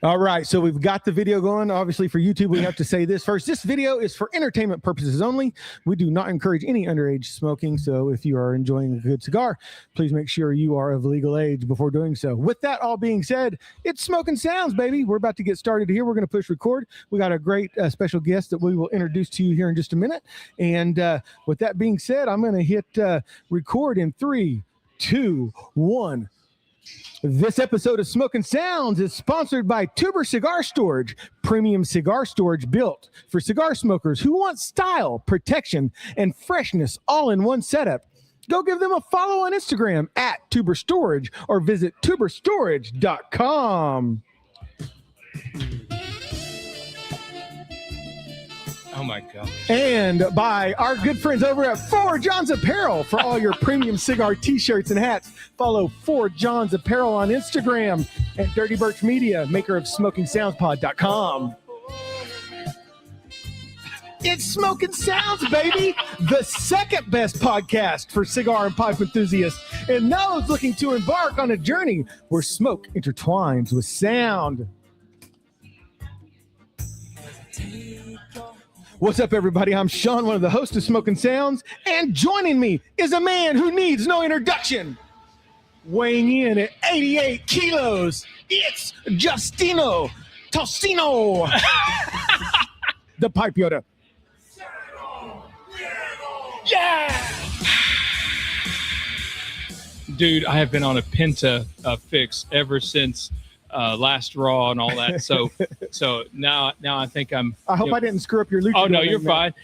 All right, so we've got the video going. Obviously, for YouTube, we have to say this first. This video is for entertainment purposes only. We do not encourage any underage smoking, so if you are enjoying a good cigar, please make sure you are of legal age before doing so. With that all being said, it's Smokin Sounds, baby. We're about to get started here. We're going to push record. We got a great special guest that we will introduce to you here in just a minute. And with that being said, I'm going to hit record in 3, 2, 1. This episode of Smokin Sounds is sponsored by Tuber Cigar Storage, premium cigar storage built for cigar smokers who want style, protection, and freshness all in one setup. Go give them a follow on Instagram at Tuber Storage or visit tuberstorage.com. Oh my God. And by our good friends over at 4 John's Apparel for all your premium cigar t-shirts and hats. Follow 4 John's Apparel on Instagram and Dirty Birch Media, maker of SmokingSoundsPod.com. It's Smokin Sounds, baby, the second best podcast for cigar and pipe enthusiasts and those looking to embark on a journey where smoke intertwines with sound. What's up, everybody? I'm Sean, one of the hosts of Smokin Sounds, and joining me is a man who needs no introduction. Weighing in at 88 kilos, it's Justino Tocino, the Pipe Yoda. Yeah! Dude, I have been on a Penta fix ever since last Raw and all that. So now I think I'm. I hope I didn't screw up your luchador. Oh no, you're name, fine.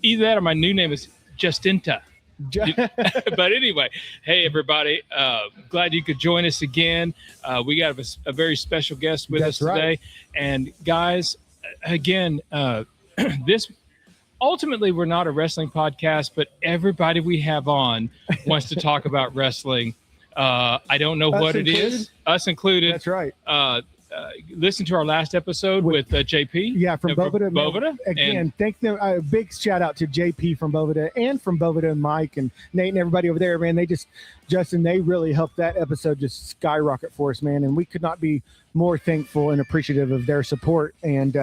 Either that or my new name is Justinta. But anyway, hey everybody, glad you could join us again. We got a very special guest with us today, right. And guys, again, this. Ultimately, we're not a wrestling podcast, but everybody we have on wants to talk about wrestling. I don't know what it is. Us included. That's right. Listen to our last episode with JP. Yeah, from Boveda. Boveda. Again, thank them. A big shout out to JP from Boveda and from Boveda and Mike and Nate and everybody over there, man. Justin, they really helped that episode just skyrocket for us, man. And we could not be more thankful and appreciative of their support. And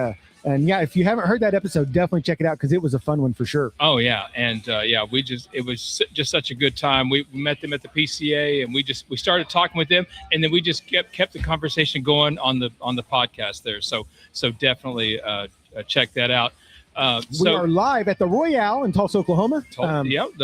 yeah, if you haven't heard that episode, definitely check it out because it was a fun one for sure. Oh yeah, and it was just such a good time. We met them at the PCA, and we started talking with them, and then we just kept the conversation going on the podcast there. So definitely check that out. We are live at the Royale in Tulsa, Oklahoma.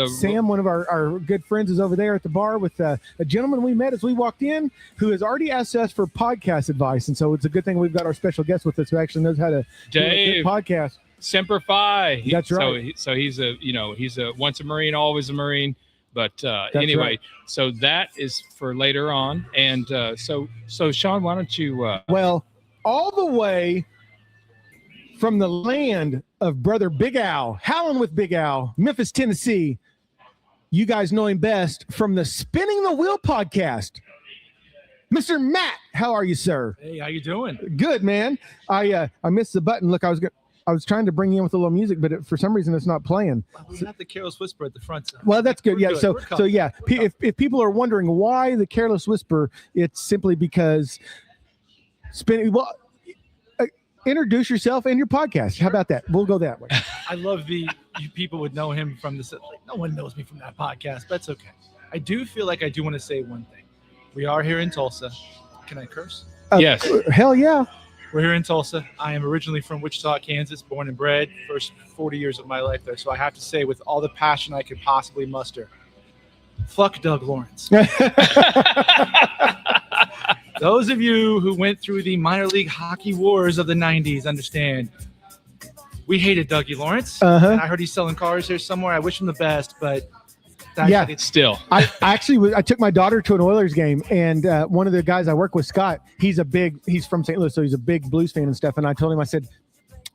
Sam, one of our good friends, is over there at the bar with a gentleman we met as we walked in who has already asked us for podcast advice. And so it's a good thing we've got our special guest with us who actually knows how to do a good podcast. Semper Fi. That's right. So he's a once a Marine, always a Marine. But anyway, right. So that is for later on. And so Sean, why don't you? Well, all the way from the land of brother Big Al, howling with Big Al, Memphis, Tennessee. You guys know him best from the Spinning the Wheel podcast. Mr. Matt, how are you, sir? Hey, how you doing? Good, man. I missed the button. Look, I was trying to bring you in with a little music, but for some reason it's not playing. We have the Careless Whisper at the front. So well, that's good. We're Yeah. good. So yeah. If people are wondering why the Careless Whisper, it's simply because spinning. Well, introduce yourself and your podcast. Sure. How about that? We'll go that way. I love you people would know him from this. Like, no one knows me from that podcast, but that's okay. I do feel like I do want to say one thing. We are here in Tulsa. Can I curse? Yes. Hell yeah. We're here in Tulsa. I am originally from Wichita, Kansas, born and bred. First 40 years of my life there. So I have to say with all the passion I could possibly muster, fuck Doug Lawrence. Those of you who went through the minor league hockey wars of the 90s understand we hated Dougie Lawrence. And I heard he's selling cars here somewhere. I wish him the best, but still. I took my daughter to an Oilers game, and one of the guys I work with, Scott, he's from St. Louis, so he's a big blues fan and stuff. And I told him, I said,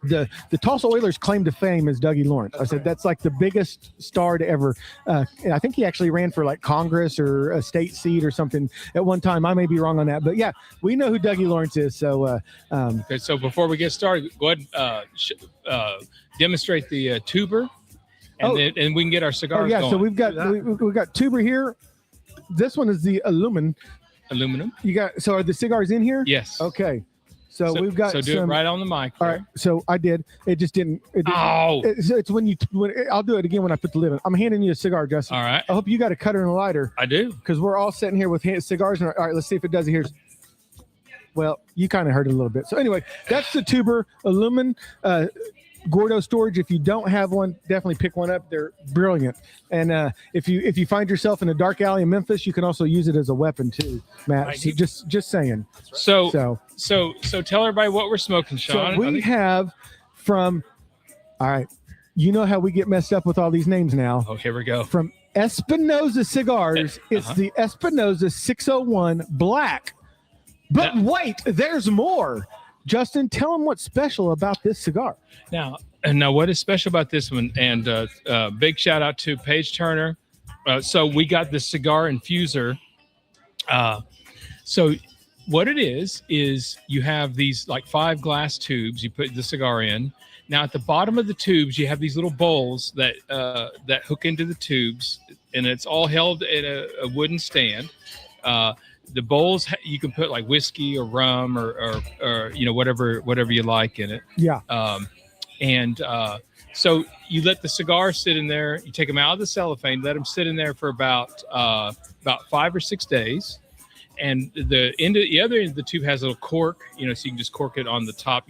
the Tulsa Oilers' claim to fame is Dougie Lawrence. I said, that's like the biggest star to ever. And I think he actually ran for like Congress or a state seat or something at one time. I may be wrong on that, but yeah, we know who Dougie Lawrence is. So, okay, so before we get started, go ahead and demonstrate the tuber, and we can get our cigars going. So we've got Tuber here. This one is the Illumin. Aluminum. You got, so are the cigars in here? Yes. Okay. So we've got. So do it right on the mic. All right. So I did. It just didn't. It's when I'll do it again when I put the lid on. I'm handing you a cigar, Justin. All right. I hope you got a cutter and a lighter. I do. Because we're all sitting here with cigars. And all right, let's see if it does it. Here's. Well, you kind of heard it a little bit. So anyway, that's the Tuber aluminum Gordo storage. If you don't have one, definitely pick one up. They're brilliant. And if you find yourself in a dark alley in Memphis, you can also use it as a weapon too, Matt. So just saying. So tell everybody what we're smoking, Sean. So we have from. All right, you know how we get messed up with all these names now. Oh, here we go. From Espinosa Cigars, it's the Espinosa 601 Black. But wait, there's more. Justin, tell them what's special about this cigar. Now, what is special about this one? And big shout out to Paige Turner. So we got the cigar infuser. So what it is you have these like 5 glass tubes you put the cigar in. Now at the bottom of the tubes you have these little bowls that hook into the tubes, and it's all held in a wooden stand. The bowls, you can put like whiskey or rum or whatever you like in it. Yeah. So you let the cigar sit in there. You take them out of the cellophane, let them sit in there for about 5 or 6 days. And the other end of the tube has a little cork, so you can just cork it on the top,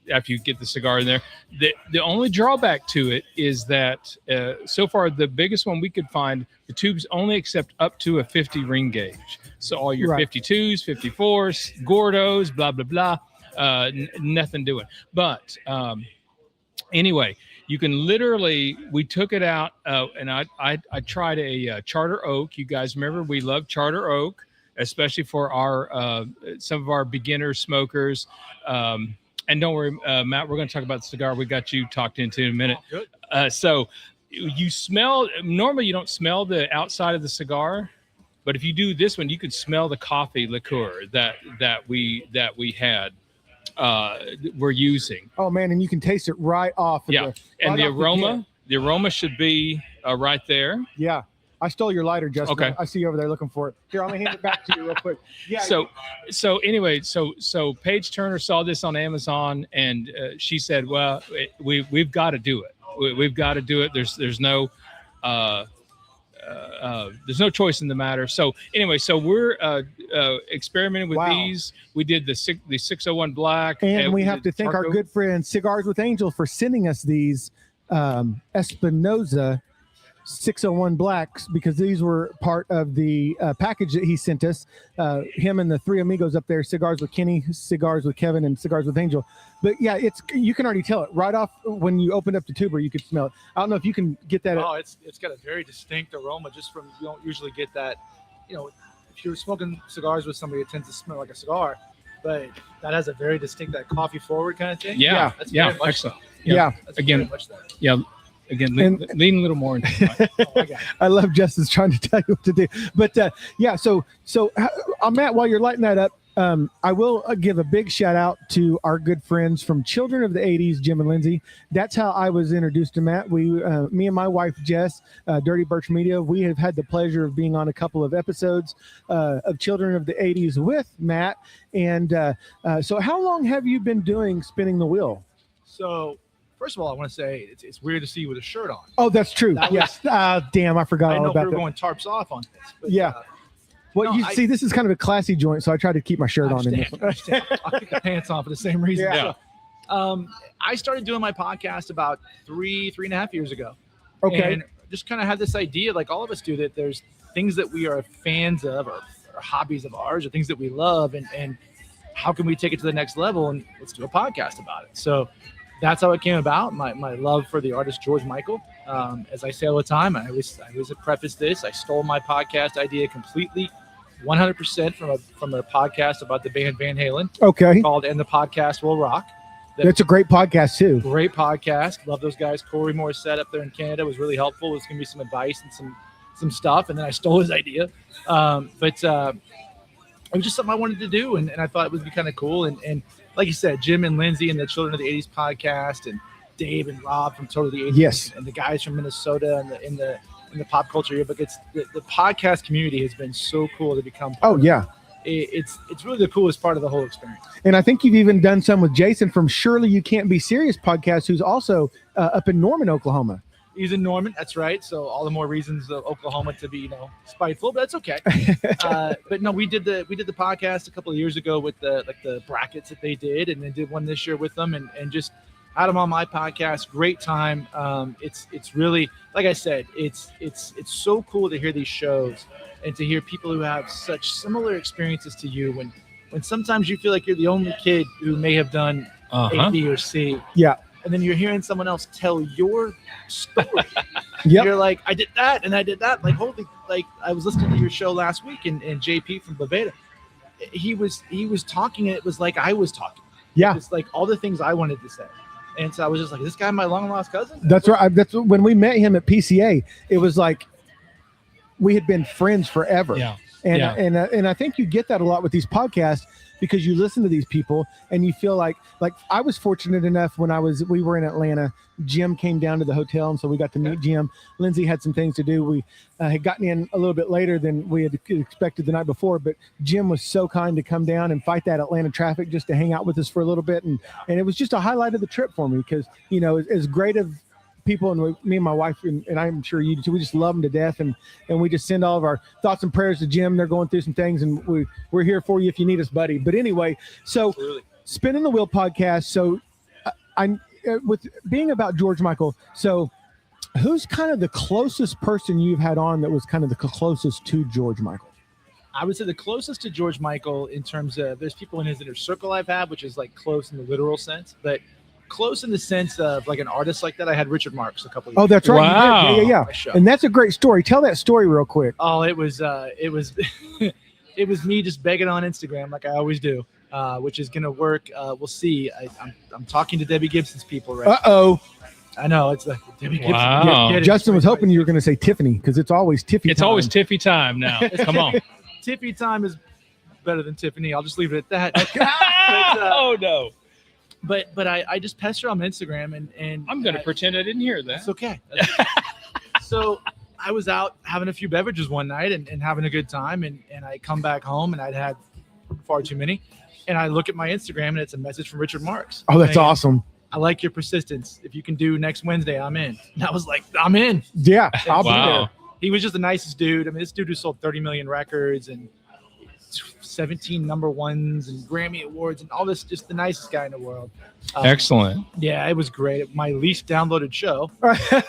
after you get the cigar in there. The only drawback to it is that so far the biggest one we could find, the tubes only accept up to a 50 ring gauge. So all your 52s, 54s, Gordos, blah, blah, blah, nothing doing. But anyway, you can literally, we took it out and I tried a Charter Oak. You guys remember we love Charter Oak, especially for our some of our beginner smokers. And don't worry, Matt, we're going to talk about the cigar we got you talked into in a minute. Oh, good. So you smell, normally you don't smell the outside of the cigar, but if you do this one, you can smell the coffee liqueur that we had, we're using. Oh man. And you can taste it right off. And the aroma should be right there. Yeah. I stole your lighter, Justin. Okay. I see you over there looking for it. Here, I'm gonna hand it back to you real quick. Yeah. So anyway, so Paige Turner saw this on Amazon, and she said, "Well, we've got to do it. We've got to do it. There's no choice in the matter." So anyway, so we're experimenting with these. We did the 601 Black, and we have to thank our good friend Cigars with Angel for sending us these Espinosa 601 Blacks, because these were part of the package that he sent us. Him and the 3 amigos up there, Cigars with Kenny, Cigars with Kevin, and Cigars with Angel. But yeah, you can already tell it right off when you opened up the tuber. You could smell it. I don't know if you can get that. Oh, it's got a very distinct aroma. Just from, you don't usually get that. If you're smoking cigars with somebody, it tends to smell like a cigar, but that has a very distinct, that coffee forward kind of thing. Yeah, that's very much excellent. So. Yeah, that's again, very much that. Yeah. Again, lean a little more into it. I love Justin's trying to tell you what to do. But so Matt, while you're lighting that up, I will give a big shout out to our good friends from Children of the 80s, Jim and Lindsay. That's how I was introduced to Matt. Me and my wife, Jess, Dirty Birch Media, we have had the pleasure of being on a couple of episodes of Children of the 80s with Matt. And so how long have you been doing Spinning the Wheel? So, first of all, I want to say it's weird to see you with a shirt on. Oh, that's true. Yes. Damn, I forgot all about that. I know we were going tarps off on this. But, yeah. See, this is kind of a classy joint, so I try to keep my shirt on. I'll keep the pants on for the same reason. Yeah. I started doing my podcast about 3.5 years ago. Okay. And just kind of had this idea, like all of us do, that there's things that we are fans of or hobbies of ours or things that we love, and how can we take it to the next level, and let's do a podcast about it. So that's how it came about. My love for the artist George Michael. As I say all the time, I always preface this. I stole my podcast idea completely, 100% from a podcast about the band Van Halen. Okay. Called "And the Podcast Will Rock." That's a great podcast too. Great podcast. Love those guys. Corey Morissette up there in Canada was really helpful. It was gonna be some advice and some stuff, and then I stole his idea. But it was just something I wanted to do, and I thought it would be kind of cool. And like you said, Jim and Lindsay and the Children of the 80s podcast, and Dave and Rob from Total the 80s, yes, and the guys from Minnesota and in the pop culture yearbook. It's the podcast community has been so cool to become part of. Yeah. it's really the coolest part of the whole experience. And I think you've even done some with Jason from Surely You Can't Be Serious podcast, who's also up in Norman, Oklahoma. He's in Norman, that's right. So all the more reasons of Oklahoma to be, spiteful, but that's okay. But no, we did the podcast a couple of years ago with the brackets that they did, and then did one this year with them, and just had them on my podcast. Great time. It's really, like I said, it's so cool to hear these shows and to hear people who have such similar experiences to you. When sometimes you feel like you're the only kid who may have done A, B, or C. Yeah. And then you're hearing someone else tell your story. Yep. You're like, I did that and I did that. Like, holy, like I was listening to your show last week, and JP from Boveda, he was talking, and it was like I was talking. Yeah. It's like all the things I wanted to say. And so I was just like, is this guy my long lost cousin? That's right. That's when we met him at PCA. It was like we had been friends forever. Yeah. And I think you get that a lot with these podcasts, because you listen to these people and you feel like I was fortunate enough when we were in Atlanta, Jim came down to the hotel, and so we got to meet Jim. Lindsay had some things to do. We had gotten in a little bit later than we had expected the night before, but Jim was so kind to come down and fight that Atlanta traffic just to hang out with us for a little bit. And it was just a highlight of the trip for me, because, as great of people, and me and my wife, and I'm sure you do too, we just love them to death, and we just send all of our thoughts and prayers to Jim. They're going through some things, and we're here for you if you need us, buddy. But anyway, so Absolutely. Spinning the Wheel podcast. So I'm with being about George Michael. So who's kind of the closest person you've had on that was kind of the closest to George Michael? I would say the closest to George Michael in terms of, there's people in his inner circle I've had, which is like close in the literal sense, but close in the sense of like an artist like that. I had Richard Marx a couple of years Oh, that's ago. right. Wow. Yeah. And that's a great story. Tell that story real quick. Oh, it was it was me just begging on Instagram like I always do, which is gonna work. We'll see. I'm talking to Debbie Gibson's people right Uh-oh. now. I know, it's like Debbie Gibson. Wow. Get it. Justin was hoping you were going to say Tiffany, because it's always Tiffy. It's always Tiffy time now. Come on. Tiffy time is better than Tiffany. I'll just leave it at that. Oh no. But I just pester on Instagram, and I'm going to pretend I didn't hear that. It's okay. So I was out having a few beverages one night and having a good time, and I come back home, and I'd had far too many, and I look at my Instagram, and it's a message from Richard Marx. Oh, that's saying, awesome. I like your persistence. If you can do next Wednesday, I'm in. And I was like, I'm in. Yeah, I'll be Wow. there. He was just the nicest dude. I mean, this dude who sold 30 million records and 17 number ones and Grammy awards and all this, just the nicest guy in the world. Excellent. Yeah, it was great. My least downloaded show.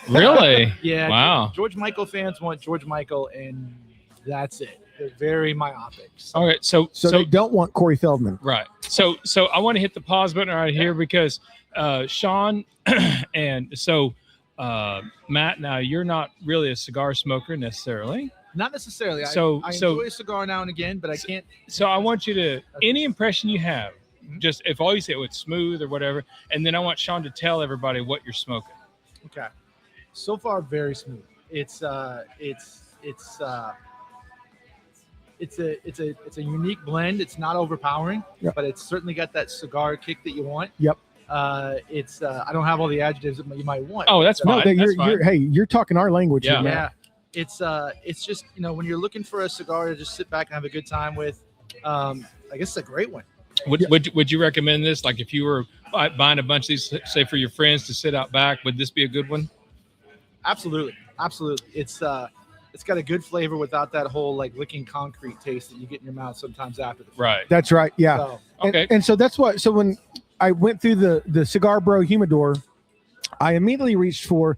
Really? Yeah. Wow. George Michael fans want George Michael, and that's it. They're very myopic. All right. So they don't want Corey Feldman. right. So I want to hit the pause button right here because Sean and so Matt, now you're not really a cigar smoker necessarily. Not necessarily. So- I so- enjoy a cigar now and again, but I can't. So I want you to, any impression you have, just if all you say it's smooth or whatever, and then I want Sean to tell everybody what you're smoking. Okay. So far, very smooth. It's a unique blend. It's not overpowering, Yep. but it's certainly got that cigar kick that you want. Yep. I don't have all the adjectives that you might want. Oh, that's No, fine. you're, That's you're, hey, you're talking our language. Yeah. Here, man. Yeah. It's just, when you're looking for a cigar to just sit back and have a good time with, I guess it's a great one. Would you recommend this? Like if you were buying a bunch of these, say for your friends to sit out back, would this be a good one? Absolutely. It's got a good flavor without that whole like licking concrete taste that you get in your mouth sometimes after the Right. That's right. Yeah. So, Okay. And so that's what. So when I went through the Cigar Bro Humidor, I immediately reached for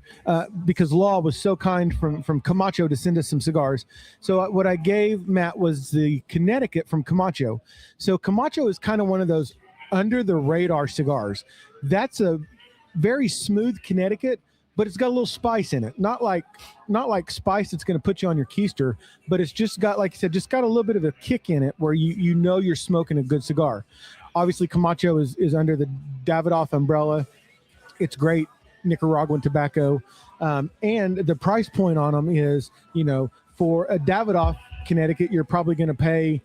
because Law was so kind from Camacho to send us some cigars. So what I gave Matt was the Connecticut from Camacho. So Camacho is kind of one of those under the radar cigars. That's a very smooth Connecticut, but it's got a little spice in it. Not like spice that's going to put you on your keister, but it's just got, like I said, just got a little bit of a kick in it where you know you're smoking a good cigar. Obviously, Camacho is under the Davidoff umbrella. It's great Nicaraguan tobacco, and the price point on them is, for a Davidoff Connecticut, you're probably going to pay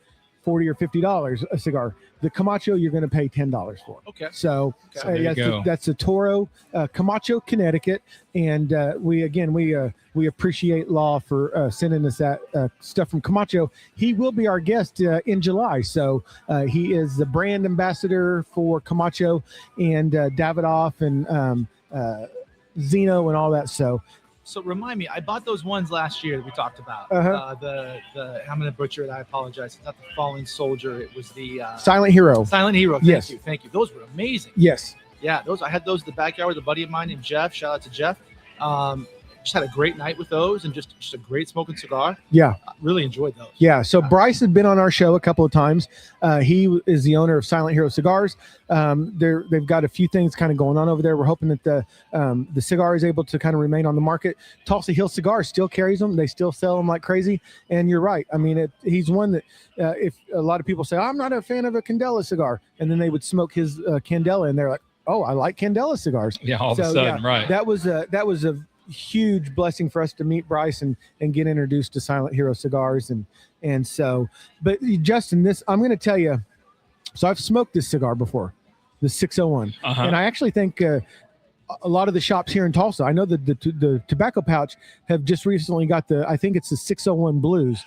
$40 or $50 a cigar. The Camacho you're going to pay $10 for. Okay. So go. that's a Toro Camacho, Connecticut, and we appreciate Law for sending us that stuff from Camacho. He will be our guest in July, so he is the brand ambassador for Camacho and Davidoff and Zeno and all that. So remind me, I bought those ones last year that we talked about. The I'm going to butcher it. I apologize. It's not the Fallen Soldier. It was the Silent Hero. Silent Hero. Thank you. Those were amazing. Yes. Yeah, I had those in the backyard with a buddy of mine named Jeff. Shout out to Jeff. Just had a great night with those and just a great smoking cigar. Yeah. Really enjoyed those. Yeah. So Bryce had been on our show a couple of times. He is the owner of Silent Hero Cigars. They've got a few things kind of going on over there. We're hoping that the cigar is able to kind of remain on the market. Tulsa Hill Cigars still carries them. They still sell them like crazy. And you're right. I mean, he's one that if a lot of people say, I'm not a fan of a Candela cigar, and then they would smoke his Candela and they're like, oh, I like Candela cigars. Yeah. All of a sudden, right. That was a huge blessing for us to meet Bryce and get introduced to Silent Hero Cigars. And so, but Justin, I'm going to tell you, so I've smoked this cigar before, the 601. And I actually think a lot of the shops here in Tulsa, I know that the tobacco pouch have just recently got I think it's the 601 Blues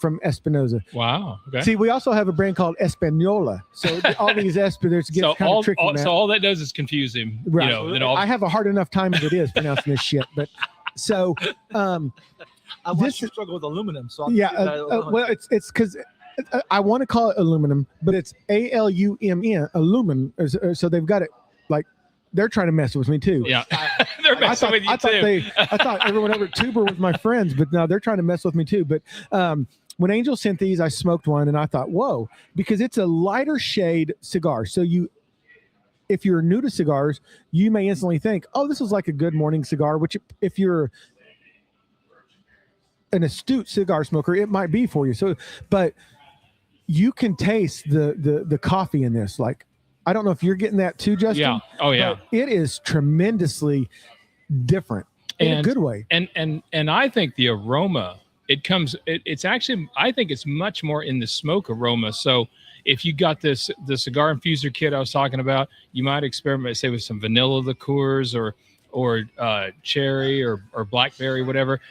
from Espinosa. Wow. Okay. See, we also have a brand called Espanola. So all these Espanolas get kind of tricky. So all that does is confuse him. Right. I have a hard enough time as it is pronouncing this shit. But so I watched you struggle with aluminum. So well, it's because I want to call it aluminum, but it's ALUMN, aluminum. So they've got it like they're trying to mess with me too. Yeah, they're messing with you too. I thought everyone over at Tuber was my friends, but no, they're trying to mess with me too. But when Angel sent these, I smoked one and I thought, whoa, because it's a lighter shade cigar. So if you're new to cigars, you may instantly think, oh, this is like a good morning cigar, which if you're an astute cigar smoker, it might be for you. So, but you can taste the coffee in this. Like, I don't know if you're getting that too, Justin. Yeah. Oh yeah. It is tremendously different in a good way. And I think the aroma, it's actually, I think it's much more in the smoke aroma. So if you got the cigar infuser kit I was talking about, you might experiment, say, with some vanilla liqueurs or cherry or blackberry, whatever.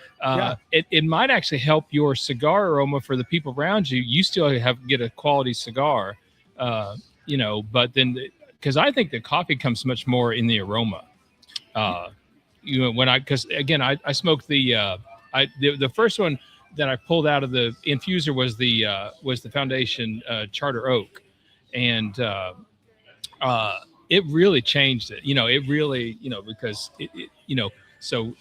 It might actually help your cigar aroma for the people around you. You still get a quality cigar, but then because I think the coffee comes much more in the aroma. Because again, I smoked the first one that I pulled out of the infuser was the Foundation Charter Oak, and it really changed it. It really, because so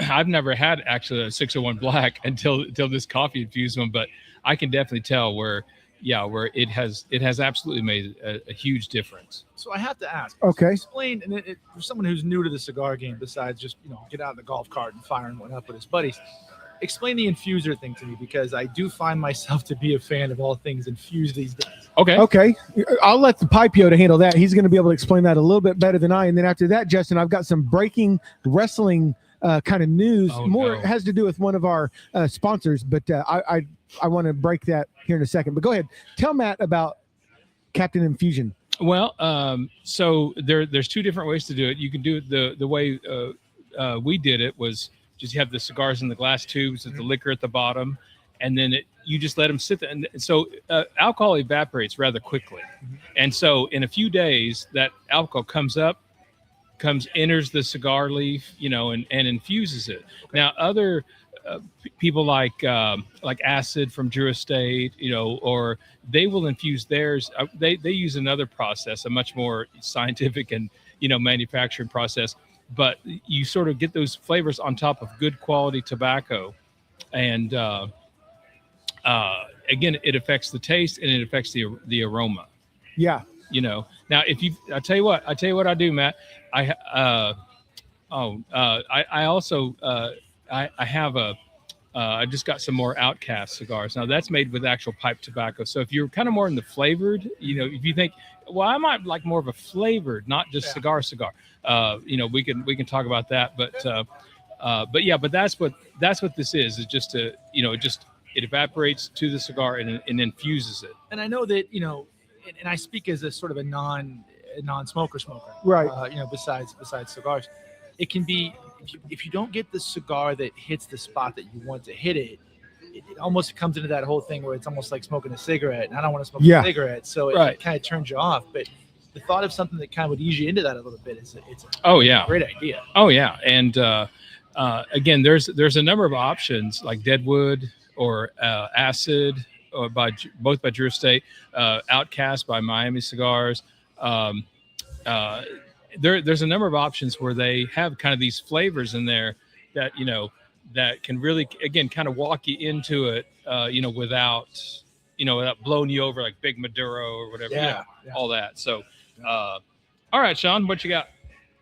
I've never had actually a 601 black until this coffee infused one, but I can definitely tell where it has absolutely made a huge difference. So I have to ask. Okay. Explain, and for someone who's new to the cigar game, besides just get out of the golf cart and firing one up with his buddies, explain the infuser thing to me, because I do find myself to be a fan of all things infused these days. Okay. I'll let the Pipe Yoda handle that. He's going to be able to explain that a little bit better than I. And then after that, Justin, I've got some breaking wrestling kind of news. Has to do with one of our sponsors, but I want to break that here in a second. But go ahead. Tell Matt about Captain Infusion. Well, so there's two different ways to do it. You can do it the way we did it was just you have the cigars in the glass tubes with the liquor at the bottom, and then you just let them sit there. And so alcohol evaporates rather quickly. And so in a few days, that alcohol enters the cigar leaf, and infuses it. Now, other people like Acid from Drew Estate, or they will infuse theirs. They use another process, a much more scientific and, manufacturing process. But you sort of get those flavors on top of good quality tobacco. And again, it affects the taste and it affects the aroma. Yeah. Now I tell you what I do, Matt. I just got some more Outcast cigars. Now that's made with actual pipe tobacco. So if you're kind of more in the flavored, if you think, well, I might like more of a flavored, not just cigar. We can talk about that. But that's what this is. It's just it evaporates to the cigar and infuses it. And I know that, and I speak as a sort of a non-smoker, Right. Besides cigars, it can be, if you don't get the cigar that hits the spot that you want to hit it, it almost comes into that whole thing where it's almost like smoking a cigarette, and I don't want to smoke a cigarette, so it kind of turns you off. But the thought of something that kind of would ease you into that a little bit it's a great idea. Oh yeah, and again, there's a number of options like Deadwood or Acid, or both by Drew Estate, Outcast by Miami Cigars. There's a number of options where they have kind of these flavors in there that that can really, again, kind of walk you into it, without blowing you over like Big Maduro or whatever, all that. So, all right, Sean, what you got?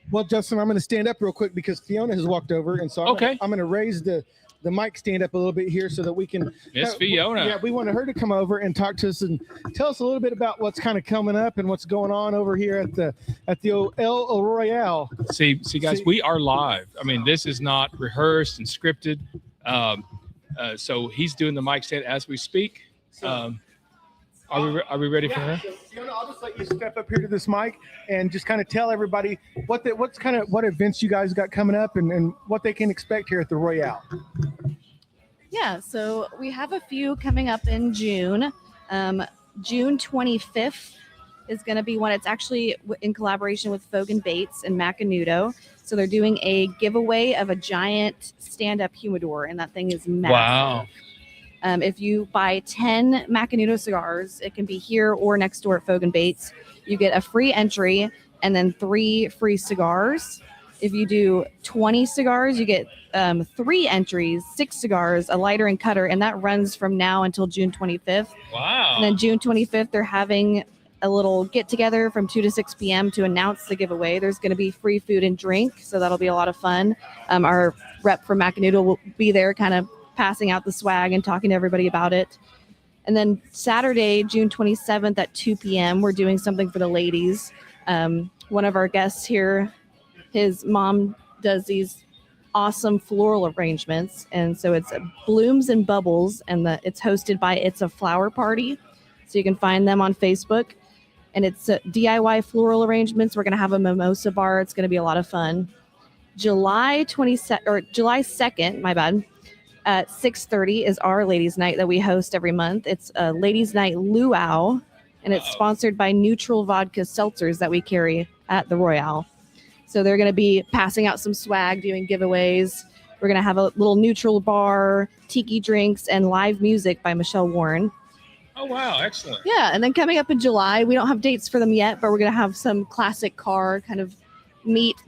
Well, Justin, I'm going to stand up real quick because Fiona has walked over, and so I'm going to raise the mic stand up a little bit here so that we can. Miss Fiona. Yeah, we wanted her to come over and talk to us and tell us a little bit about what's kind of coming up and what's going on over here at the El Royale. See, guys, we are live. I mean, this is not rehearsed and scripted. So he's doing the mic stand as we speak. Are we ready for her? So Fiona, I'll just let you step up here to this mic and just kind of tell everybody what events you guys got coming up and what they can expect here at the Royale. Yeah, so we have a few coming up in June. June 25th is going to be one. It's actually in collaboration with Fogan Bates and Macanudo. So they're doing a giveaway of a giant stand-up humidor, and that thing is massive. Wow. If you buy 10 Macanudo cigars, it can be here or next door at Fogan Bates. You get a free entry and then 3 free cigars. If you do 20 cigars, you get 3 entries, 6 cigars, a lighter and cutter, and that runs from now until June 25th. Wow. And then June 25th, they're having a little get-together from 2 to 6 p.m. to announce the giveaway. There's going to be free food and drink, so that'll be a lot of fun. Our rep from Macanudo will be there kind of passing out the swag and talking to everybody about it. And then Saturday, June 27th at 2 p.m., we're doing something for the ladies. One of our guests here, his mom does these awesome floral arrangements. And so it's Blooms and Bubbles, and it's hosted by It's a Flower Party. So you can find them on Facebook. And it's DIY floral arrangements. We're going to have a mimosa bar. It's going to be a lot of fun. July 2nd, my bad. At 6:30 is our ladies' night that we host every month. It's a ladies' night luau, and it's sponsored by Neutral Vodka Seltzers that we carry at the Royale. So they're going to be passing out some swag, doing giveaways. We're going to have a little neutral bar, tiki drinks, and live music by Michelle Warren. Oh, wow. Excellent. Yeah, and then coming up in July, we don't have dates for them yet, but we're going to have some classic car kind of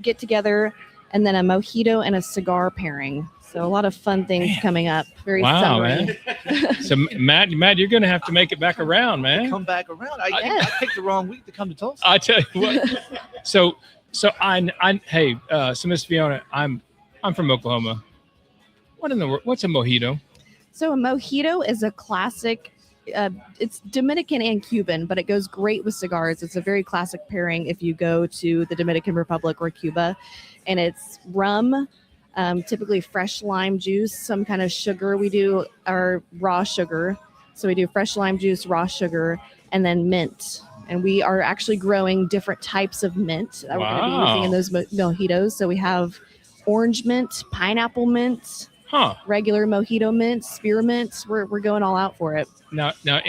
get together, and then a mojito and a cigar pairing. So a lot of fun things coming up. Very summery. Man. So Matt, you're going to have to make it back around, man. Come back around. I picked the wrong week to come to Tulsa. I tell you what. So Miss Fiona, I'm from Oklahoma. What's a mojito? So a mojito is a classic. It's Dominican and Cuban, but it goes great with cigars. It's a very classic pairing if you go to the Dominican Republic or Cuba, and it's rum. Typically fresh lime juice, some kind of sugar. We do our raw sugar. So we do fresh lime juice, raw sugar, and then mint. And we are actually growing different types of mint that we're going to be using in those mojitos. So we have orange mint, pineapple mint, regular mojito mint, spearmint. We're going all out for it. Now, do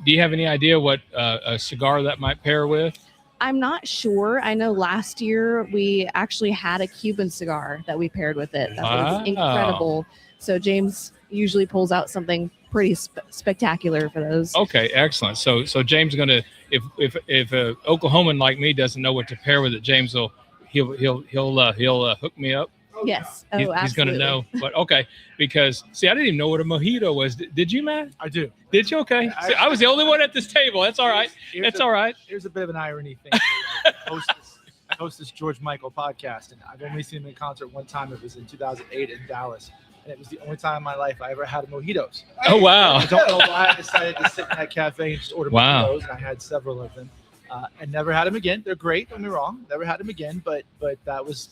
you have any idea what a cigar that might pair with? I'm not sure. I know last year we actually had a Cuban cigar that we paired with it. That was incredible. So James usually pulls out something pretty spectacular for those. Okay, excellent. So James is going to, if a Oklahoman like me doesn't know what to pair with it, James he'll hook me up. Yes. He's going to know. But okay, because see, I didn't even know what a mojito was. Did you, Matt? I do. Did you? Okay. See, I was the only one at this table. That's all right. That's all right. Here's a bit of an irony thing. I host this George Michael podcast, and I've only seen him in concert one time. It was in 2008 in Dallas, and it was the only time in my life I ever had mojitos. Oh wow! I don't know why I decided to sit in that cafe and just order mojitos, and I had several of them. And never had them again. They're great. Don't get me wrong. Never had them again, but that was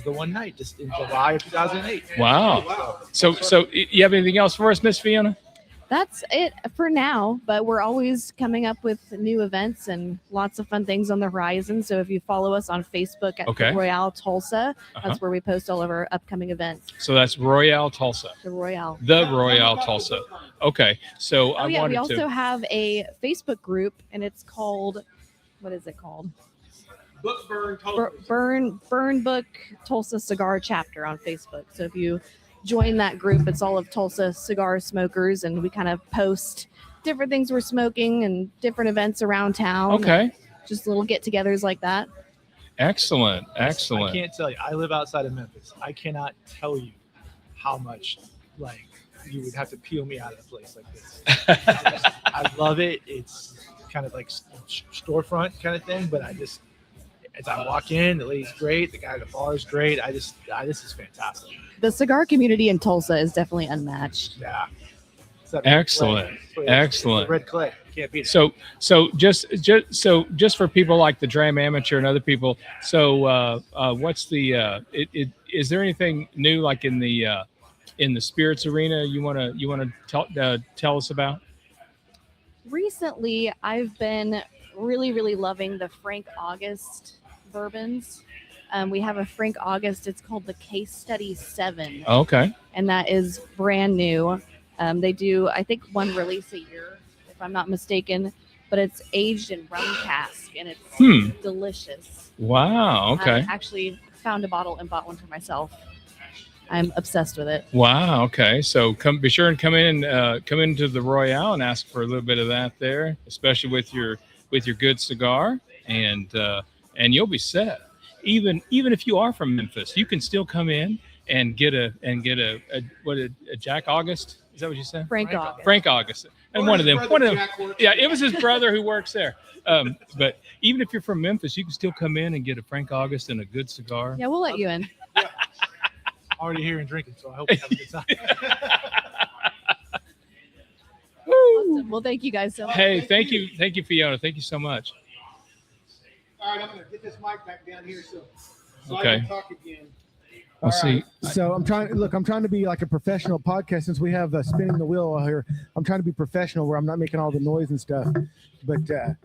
the one night, just in July of 2008. Wow. So you have anything else for us, Miss Fiona? That's it for now, but we're always coming up with new events and lots of fun things on the horizon. So if you follow us on Facebook at Okay. the Royale Tulsa, Uh-huh. that's where we post all of our upcoming events. So that's Royale Tulsa. The Royale. The Royale Tulsa. Okay. So Oh I yeah, we wanted also to. have a Facebook group, and it's called, what is it called? Book Burn Tulsa. Burn Book Tulsa Cigar Chapter on Facebook. So if you join that group, it's all of Tulsa cigar smokers, and we kind of post different things we're smoking and different events around town. Okay. Just little get-togethers like that. Excellent. I Excellent. can't tell you. I live outside of Memphis. I cannot tell you how much like you would have to peel me out of a place like this. I love it. It's kind of like storefront kind of thing, but as I walk in, the lady's great. The guy at the bar is great. This is fantastic. The cigar community in Tulsa is definitely unmatched. Yeah. It's that red Excellent. clay. Excellent. Red clay. Can't beat it. So just for people like the Dram Amateur and other people. So what's the is there anything new like in the spirits arena you want to tell us about? Recently, I've been really, really loving the Frank August bourbons. We have a Frank August. It's called the Case Study 7. Okay. And that is brand new. They do, I think, one release a year, if I'm not mistaken, but it's aged in rum cask, and it's delicious. Wow. Okay. I actually found a bottle and bought one for myself. I'm obsessed with it. Wow. Okay. So be sure and come into the Royale and ask for a little bit of that there, especially with your good cigar, and you'll be set. Even if you are from Memphis, you can still come in and get a Jack August. Is that what you said? Frank August. Frank August. And one of them. Yeah, it was his brother who works there. But even if you're from Memphis, you can still come in and get a Frank August and a good cigar. Yeah, we'll let you in. Already here and drinking, so I hope you have a good time. Awesome. Well, thank you guys so much. Hey, thank you, Fiona. Thank you so much. All right, I'm going to get this mic back down here so Okay. I can talk again. We'll see. So I'm trying to be like a professional podcast since we have spinning the wheel here. I'm trying to be professional where I'm not making all the noise and stuff. But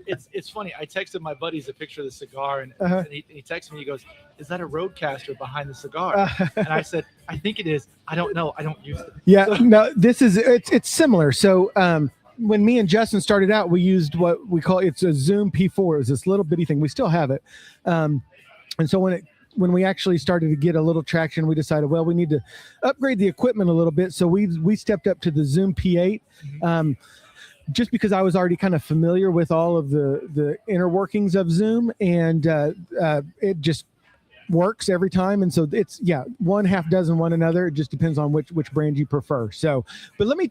It's funny. I texted my buddies a picture of the cigar, and, Uh-huh. and he texted me. He goes, "Is that a Roadcaster behind the cigar?" And I said, "I think it is. I don't know. I don't use it." yeah, no, it's similar. So when me and Justin started out, we used what we call it's a Zoom P4. It was this little bitty thing. We still have it. And so when we actually started to get a little traction, we decided, well, we need to upgrade the equipment a little bit. So we stepped up to the Zoom P8. Just because I was already kind of familiar with all of the inner workings of Zoom, and it just works every time. And so it's one half dozen one another. It just depends on which brand you prefer. So, but let me.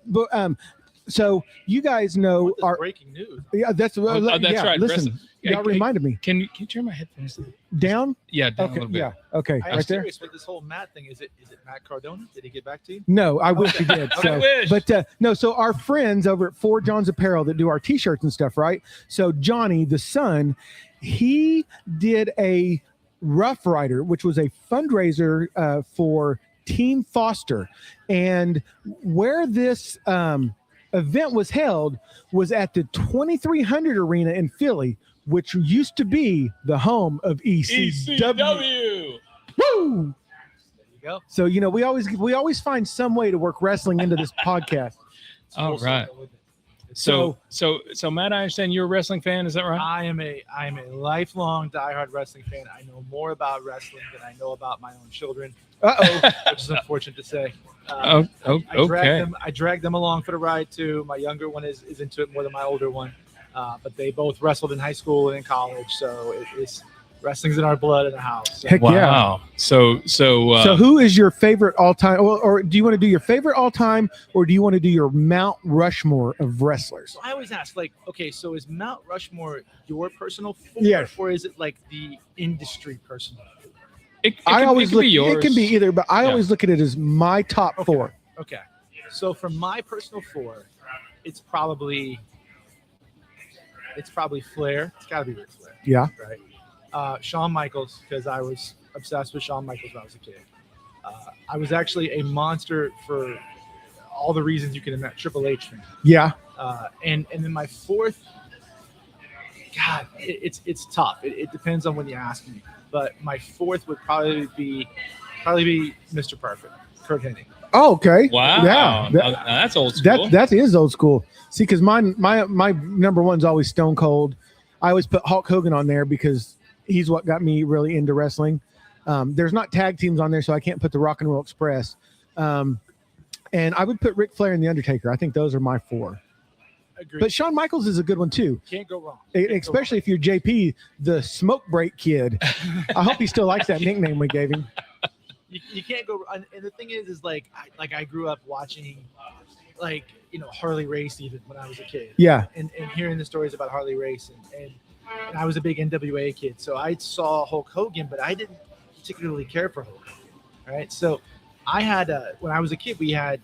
So you guys know Our breaking news. yeah, that's that's right. Listen, y'all reminded me. Can you turn my headphones Down? down a Okay. little bit? Yeah. Okay. I am Right there. serious with this whole Matt thing. Is it Matt Cardona? Did he get back to you? No, I wish you did. I So, wish. but no. So our friends over at Four John's Apparel that do our T-shirts and stuff, right? So Johnny, the son, he did a Rough Rider, which was a fundraiser for Team Foster, and where this event was held was at the 2300 Arena in Philly, which used to be the home of ECW. ECW. Woo! There you go. So we always find some way to work wrestling into this podcast. It's All full right. circle, isn't it? So Matt, I understand you're a wrestling fan. Is that right? I am a lifelong diehard wrestling fan. I know more about wrestling than I know about my own children, which is unfortunate to say. Okay. I dragged them along for the ride too. My younger one is into it more than my older one, but they both wrestled in high school and in college, so it's wrestling's in our blood in the house. So. Heck yeah. Wow. So who is your favorite all-time, or do you want to do your favorite all-time, or do you want to do your Mount Rushmore of wrestlers? So I always ask, okay, so is Mount Rushmore your personal four, Yes. or is it like the industry personal four? it It can be either, but I Yeah. always look at it as my top Okay. four. Okay. So for my personal four, it's probably Flair. It's got to be Ric Flair. Yeah. Right. Shawn Michaels, because I was obsessed with Shawn Michaels when I was a kid. I was actually a monster for all the reasons you can imagine. Triple H fan. Yeah. And then my fourth, God, it's tough. It depends on when you ask me. But my fourth would probably be Mr. Perfect, Kurt Hennig. Oh, okay. Wow. Yeah. Now that's old school. That is old school. See, because my number one's always Stone Cold. I always put Hulk Hogan on there because he's what got me really into wrestling. There's not tag teams on there, so I can't put the Rock and Roll Express. And I would put Ric Flair and The Undertaker. I think those are my four. Agreed. But Shawn Michaels is a good one too. Can't go wrong. Especially if you're JP, the smoke break kid. I hope he still likes that nickname we gave him. You can't go. And the thing is like I grew up watching, Harley race even when I was a kid. Yeah. And hearing the stories about Harley race and I was a big NWA kid, so I saw Hulk Hogan, but I didn't particularly care for Hulk Hogan. All right, so I had when I was a kid, we had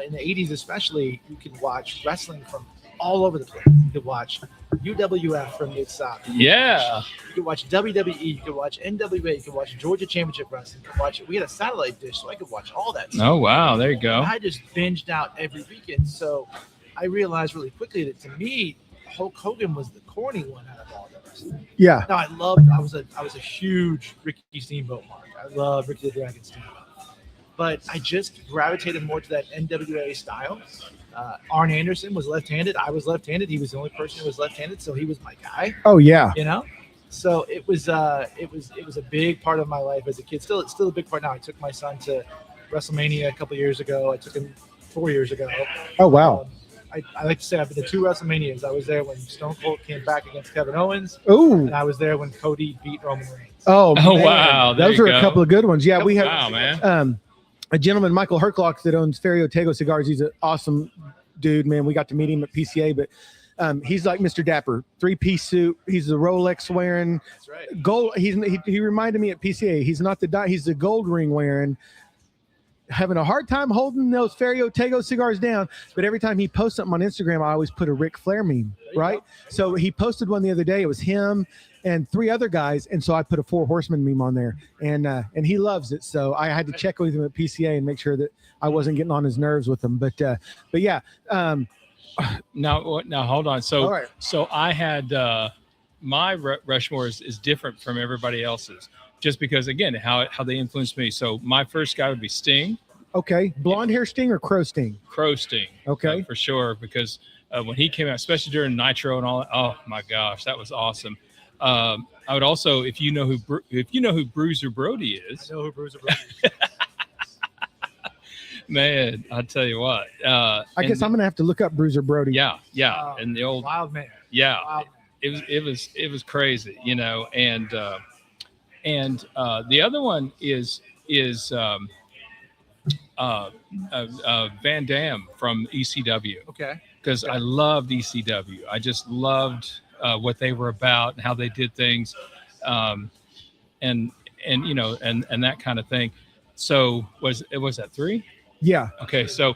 in the 80s especially, you could watch wrestling from all over the place. You could watch UWF from Mid-South. Yeah. You could watch WWE. You could watch NWA. You could watch Georgia Championship Wrestling. You could watch it. We had a satellite dish, so I could watch all that stuff. Oh, wow. There you go. I just binged out every weekend. So I realized really quickly that to me, Hulk Hogan was the corny one out of all those. Yeah. Now I was a huge Ricky Steamboat mark. I love Ricky the Dragon Steamboat. But I just gravitated more to that NWA style. Arn Anderson was left-handed. I was left-handed. He was the only person who was left-handed, so he was my guy. Oh yeah. So it was a big part of my life as a kid. It's still a big part now. I took my son to WrestleMania a couple of years ago. I took him 4 years ago. Oh wow. I like to say I've been to 2 WrestleManias. I was there when Stone Cold came back against Kevin Owens. Ooh. And I was there when Cody beat Roman Reigns. Oh man. Wow. Those are a couple of good ones. Yeah, we have. Wow, man. A gentleman, Michael Herclock, that owns Ferio Tego Cigars. He's an awesome dude, man. We got to meet him at PCA, but he's like Mr. Dapper, 3-piece suit. He's the Rolex wearing. That's right. Gold. He reminded me at PCA. He's not he's the gold ring wearing. Having a hard time holding those Ferio Tego cigars down, but every time he posts something on Instagram, I always put a Ric Flair meme, right? So he posted one the other day. It was him and 3 other guys, and so I put a 4 Horsemen meme on there, and he loves it. So I had to check with him at PCA and make sure that I wasn't getting on his nerves with him. But yeah. Now hold on. So all right. So I had my Rushmore is different from everybody else's, just because again how they influenced me. So my first guy would be Sting. Okay, blonde hair Sting or Crow Sting? Crow Sting. Okay, for sure, because when he came out, especially during Nitro and all that, oh my gosh, that was awesome. I would also, if you know who Bruiser Brody is. I know who Bruiser Brody is. Man, I'll tell you what. I guess I'm gonna have to look up Bruiser Brody. Yeah, and the old Wild Man. Yeah, Wild Man. it was crazy, and the other one is Van Damme from ECW. Okay. Because I loved ECW. I just loved what they were about and how they did things, and that kind of thing. So was that 3? Yeah. Okay. So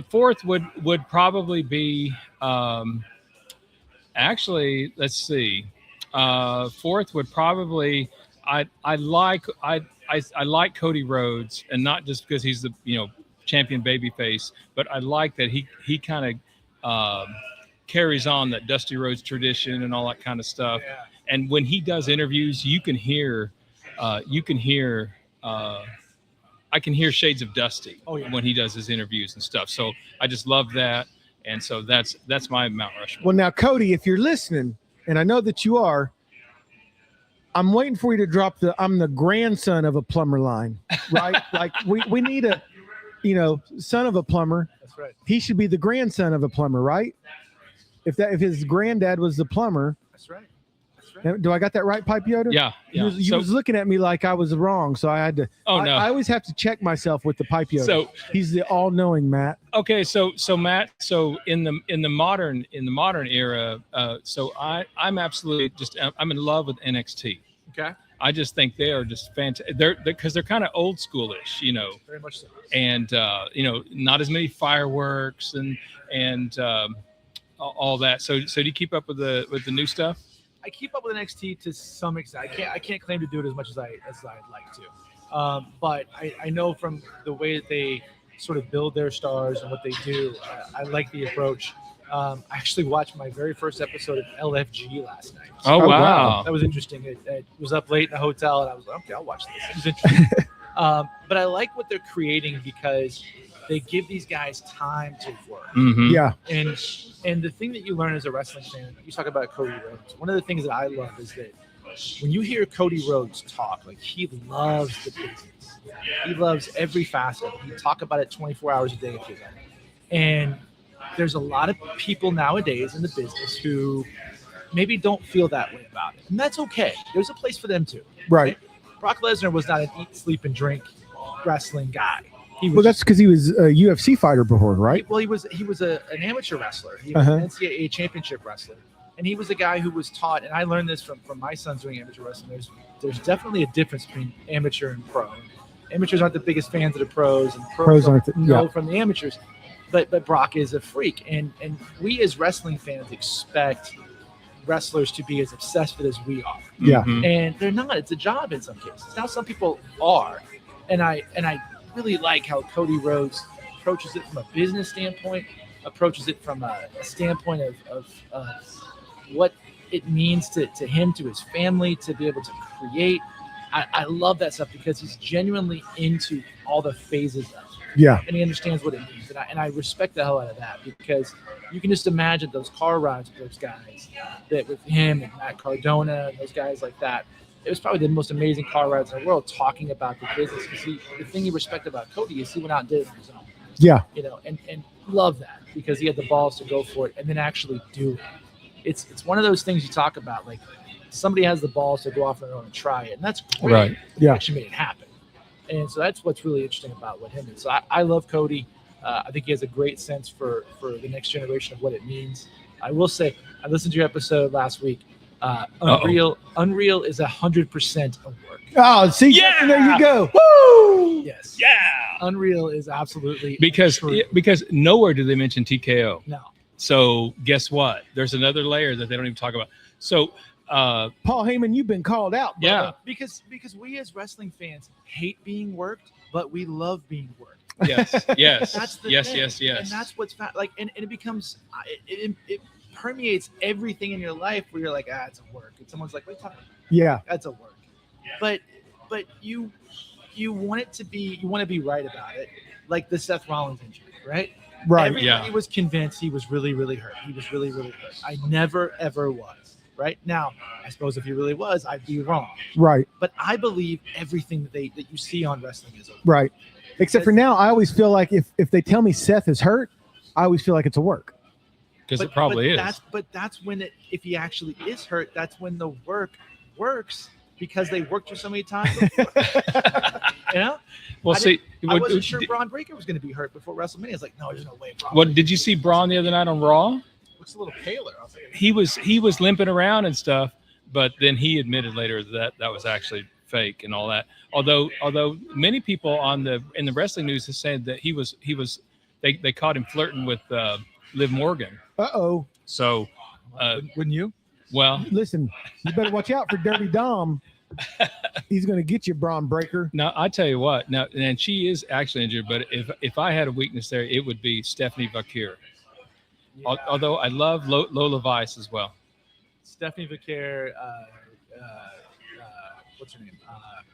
fourth would probably be actually, let's see. Fourth would probably I like Cody Rhodes, and not just because he's the champion babyface, but I like that he kind of carries on that Dusty Rhodes tradition and all that kind of stuff. Yeah. And when he does interviews, I can hear shades of Dusty when he does his interviews and stuff. So I just love that. And so that's my Mount Rushmore. Well, now, Cody, if you're listening, and I know that you are, I'm waiting for you to drop I'm the grandson of a plumber line, right? Like we need a, son of a plumber. That's right. He should be the grandson of a plumber, right? If his granddad was the plumber. That's right. That's right. Do I got that right, Pipe Yoda? Yeah. He was looking at me like I was wrong, so I had to. Oh no! I always have to check myself with the Pipe Yoda. So he's the all-knowing Matt. Okay, so Matt, so in the modern era, so I'm absolutely I'm in love with NXT. Okay. I just think they are just fantastic. Because they're kind of old schoolish, Very much so. And not as many fireworks and all that. So do you keep up with the new stuff? I keep up with NXT to some extent. I can't claim to do it as much as I'd like to. But I know from the way that they sort of build their stars and what they do. I like the approach. I actually watched my very first episode of LFG last night. Oh, Oh, wow. wow. That was interesting. It was up late in a hotel, and I was like, okay, I'll watch this. It was interesting. But I like what they're creating because they give these guys time to work. Mhm. Yeah. And the thing that you learn as a wrestling fan, you talk about Cody Rhodes. One of the things that I love is that when you hear Cody Rhodes talk, like he loves the business. He loves every facet. He talk about it 24 hours a day if you let. And there's a lot of people nowadays in the business who maybe don't feel that way about it. And that's okay. There's a place for them too. Right. Brock Lesnar was not an eat, sleep, and drink wrestling guy. He was Well, that's because he was a UFC fighter before, right? Well, he was an amateur wrestler. He was an NCAA championship wrestler, and he was a guy who was taught. And I learned this from my sons doing amateur wrestling. There's definitely a difference between amateur and pro. Amateurs aren't the biggest fans of the pros, and pros aren't don't know from the amateurs. But Brock is a freak, and we as wrestling fans expect wrestlers to be as obsessed with as we are, Yeah. Mhm. and they're not. It's a job in some cases. Now some people are, and I really like how Cody Rhodes approaches it from a business standpoint, approaches it from a standpoint of what it means to him, to his family, to be able to create. I love that stuff because he's genuinely into all the phases of it. Yeah. And he understands what it means. And I respect the hell out of that because you can just imagine those car rides with those guys, that with him and Matt Cardona and those guys like that. It was probably the most amazing car rides in the world talking about the business because the thing you respect about Cody is he went out and did it on his own. Yeah. And love that because he had the balls to go for it and then actually do it. It's one of those things you talk about, like somebody has the balls to go off on their own and try it. And that's great. Right. Yeah. He actually made it happen. And so that's what's really interesting about what him is. So I love Cody. I think he has a great sense for the next generation of what it means. I will say, I listened to your episode last week. Unreal is 100% a work. Oh, see, Yeah. there you go. Woo! Yes. Yeah. Unreal is absolutely Because true. nowhere do they mention TKO. No. So guess what? There's another layer that they don't even talk about. So Paul Heyman, you've been called out. yeah, Because we as wrestling fans hate being worked, but we love being worked. yes, yes, That's the yes, thing. yes, yes. And that's what's and it becomes it permeates everything in your life where you're like, it's a work. And someone's like, what are you talking about? Yeah. That's a work. But you want it to be, you want to be right about it. Like the Seth Rollins injury, right? Right. Everybody was convinced he was really, really hurt. He was really, really hurt. I never, ever was. Right now, I suppose if he really was, I'd be wrong. Right. But I believe everything that you see on wrestling is a work. Right. Except for now, I always feel like if they tell me Seth is hurt, I always feel like it's a work. Because it probably is. That's when if he actually is hurt, that's when the work works because they worked for so many times. You know? Well, I wasn't sure Braun Breaker was going to be hurt before WrestleMania. It's like, no, there's no way. What did you see Braun the other night on Raw? Looks a little paler. I was like, He was limping around and stuff, but then he admitted later that was actually fake and all that. Although many people in the wrestling news have said that they caught him flirting with Liv Morgan. Uh-oh. So wouldn't you? well, Listen, you better watch out for Dirty Dom. He's going to get you, Braun Breaker. now I tell you what. Now, and she is actually injured, but if I had a weakness there, it would be Stephanie Vaquer. Yeah. Although I love Lola Vice as well. Stephanie Vaquer, what's her name?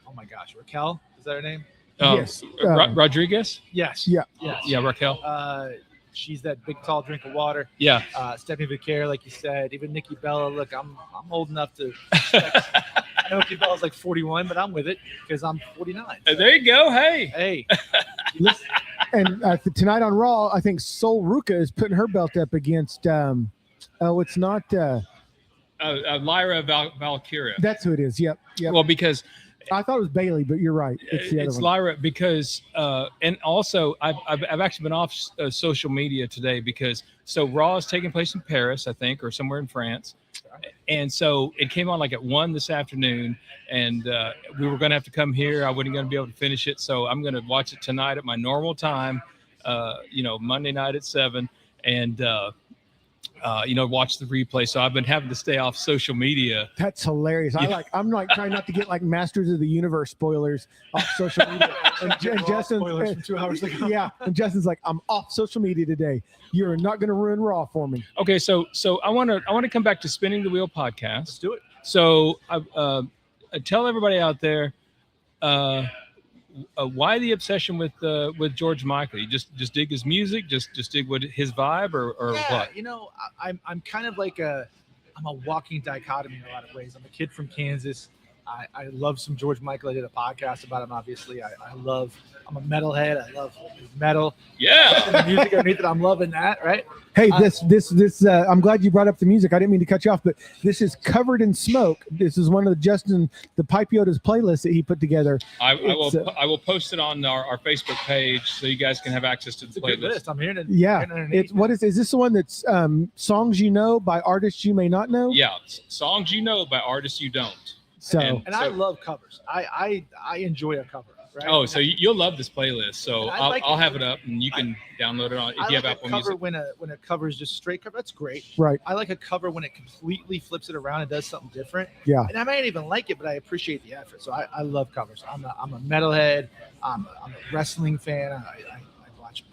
Oh my gosh, Raquel, is that her name? Yes. Rodriguez. Yes. Yeah. Yes. Yeah, Raquel. She's that big, tall drink of water. Yeah. Stephanie Vaquer, like you said, even Nikki Bella. Look, I'm old enough to. I know Nikki Bella's like 41, but I'm with it because I'm 49. So. There you go. Hey. Hey, Listen, and tonight on Raw, I think Sol Ruca is putting her belt up against. It's not. Lyra Valkyria. That's who it is. Yep. Well, because I thought it was Bailey, but you're right. It's the other one. Lyra because and also I've actually been off social media today because Raw is taking place in Paris, I think, or somewhere in France, and so it came on like at 1 this afternoon, and we were going to have to come here. I wasn't going to be able to finish it, so I'm going to watch it tonight at my normal time, Monday night at 7, and watch the replay. So I've been having to stay off social media. That's hilarious. I'm like trying not to get like Masters of the Universe spoilers off social media. And Justin, spoilers from 2 hours ago. Yeah, and Justin's like, I'm off social media today. You're not going to ruin Raw for me. Okay, so I want to come back to Spinning the Wheel podcast. Let's do it. So tell everybody out there why the obsession with George Michael. You just dig his music, just dig what his vibe, or what? I'm kind of like I'm a walking dichotomy in a lot of ways. I'm a kid from Kansas. I love some George Michael. I did a podcast about him. Obviously, I'm a metalhead. I love metal. Yeah, the music underneath it. I'm loving that. Right. Hey, this. I'm glad you brought up the music. I didn't mean to cut you off, but this is Covered in Smoke. This is one of the Pipe Yoda's playlists that he put together. I will post it on our Facebook page so you guys can have access to the playlist. I'm hearing it. Yeah. Is this the one that's songs you know by artists you may not know? Yeah, songs you know by artists you don't. So I love covers. I enjoy a cover. Right? Oh, so you'll love this playlist. So I'll have it up, and you can download it on if you have Apple Music. When a cover is just straight cover, that's great. Right. I like a cover when it completely flips it around and does something different. Yeah. And I might even like it, but I appreciate the effort. So I love covers. I'm a metalhead. I'm a wrestling fan. I watch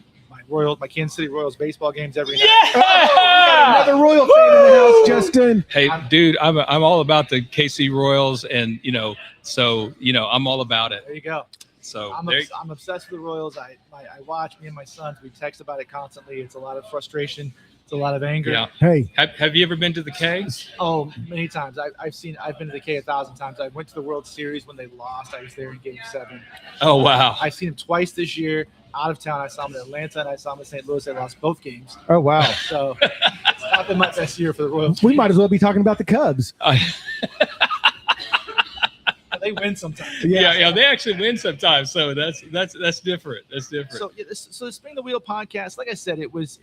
my Kansas City Royals baseball games every night. we got another Royal fan in the house, Justin. Hey, dude, I'm all about the KC Royals, and I'm all about it. There you go. So I'm obsessed with the Royals. I watch, me and my sons, we text about it constantly. It's a lot of frustration. It's a lot of anger. Yeah. Hey, have you ever been to the K? Oh, many times. I've been to the K 1,000 times. I went to the World Series when they lost. I was there in Game 7. Oh, wow. I've seen them twice this year. Out of town, I saw them in Atlanta, and I saw them in St. Louis. They lost both games. Oh, wow. So it's not been my best year for the Royals. We might as well be talking about the Cubs. They win sometimes. Yeah, they actually win sometimes. So that's different. That's different. So the Spinning the Wheel podcast, like I said, it was.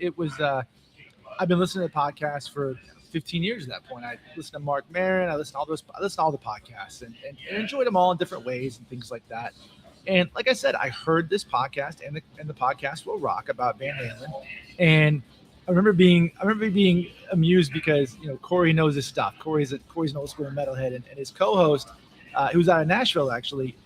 I've been listening to the podcast for 15 years at that point. I listened to Mark Maron. I listened to all the podcasts and enjoyed them all in different ways and things like that. And like I said, I heard this podcast and the podcast Will Rock about Van Halen, and I remember being amused because Corey knows his stuff. Corey's an old school metalhead, and his co-host, who's out of Nashville, actually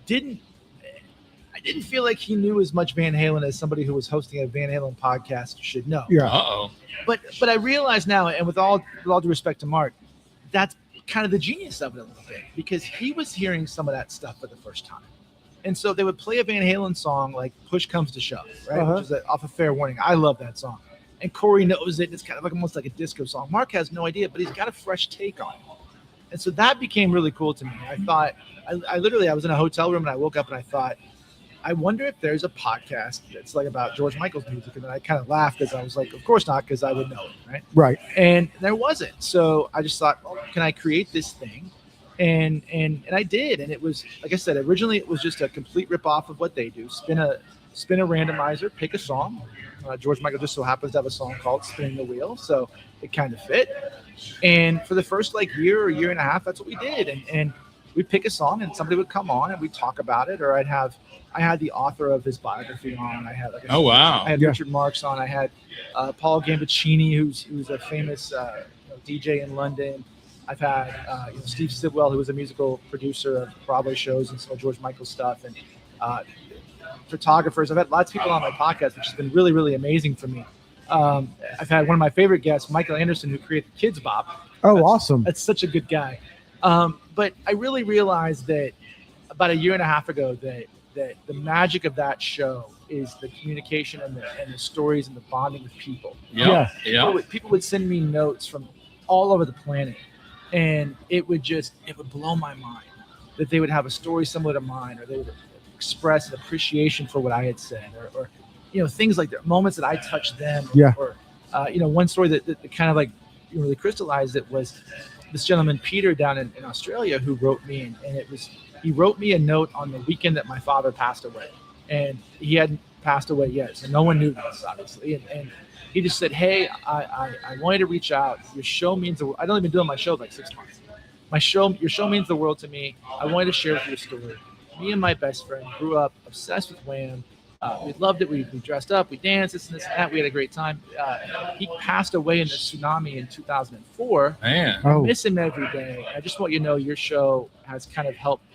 I didn't feel like he knew as much Van Halen as somebody who was hosting a Van Halen podcast should know. Yeah. Uh-oh. But I realize now, and with all due respect to Mark, that's kind of the genius of it a little bit, because he was hearing some of that stuff for the first time. And so they would play a Van Halen song like Push Comes to Shove, right? Uh-huh. Which is off of Fair Warning. I love that song. And Corey knows it. It's kind of like almost like a disco song. Mark has no idea, but he's got a fresh take on it. And so that became really cool to me. I thought, I was in a hotel room and I woke up and I thought, I wonder if there's a podcast that's like about George Michael's music. And then I kind of laughed because I was like, of course not, because I would know it, right? Right. And there wasn't. So I just thought, well, can I create this thing? And I did. And it was, like I said, originally it was just a complete ripoff of what they do. Spin a randomizer, pick a song. George Michael just so happens to have a song called Spinning the Wheel. So it kind of fit. And for the first year or year and a half, that's what we did. And we'd pick a song and somebody would come on and we'd talk about it. Or I had the author of his biography on. I had I had Richard Marx on. I had Paul Gambaccini, who's a famous DJ in London. I've had Steve Sidwell, who was a musical producer of Broadway shows and some of George Michael stuff, and photographers. I've had lots of people on my podcast, which has been really, really amazing for me. I've had one of my favorite guests, Michael Anderson, who created Kids Bop. Oh, awesome. That's such a good guy. But I really realized that about a year and a half ago that the magic of that show is the communication and the stories and the bonding with people. Yeah. People would send me notes from all over the planet, and it would blow my mind that they would have a story similar to mine, or they would express an appreciation for what I had said, or things like that, moments that I touched them. Or one story that kind of really crystallized it was this gentleman, Peter, down in Australia, who wrote me, and he wrote me a note on the weekend that my father passed away, and he hadn't passed away yet, so no one knew this, obviously, and he just said, hey, I wanted to reach out. Your show means the world. I'd only been doing my show 6 months. Your show means the world to me. I wanted to share with you a story. Me and my best friend grew up obsessed with Wham. We loved it. We dressed up, we danced, this and that. We had a great time. He passed away in the tsunami in 2004. Man. I miss him every day. I just want you to know your show has kind of helped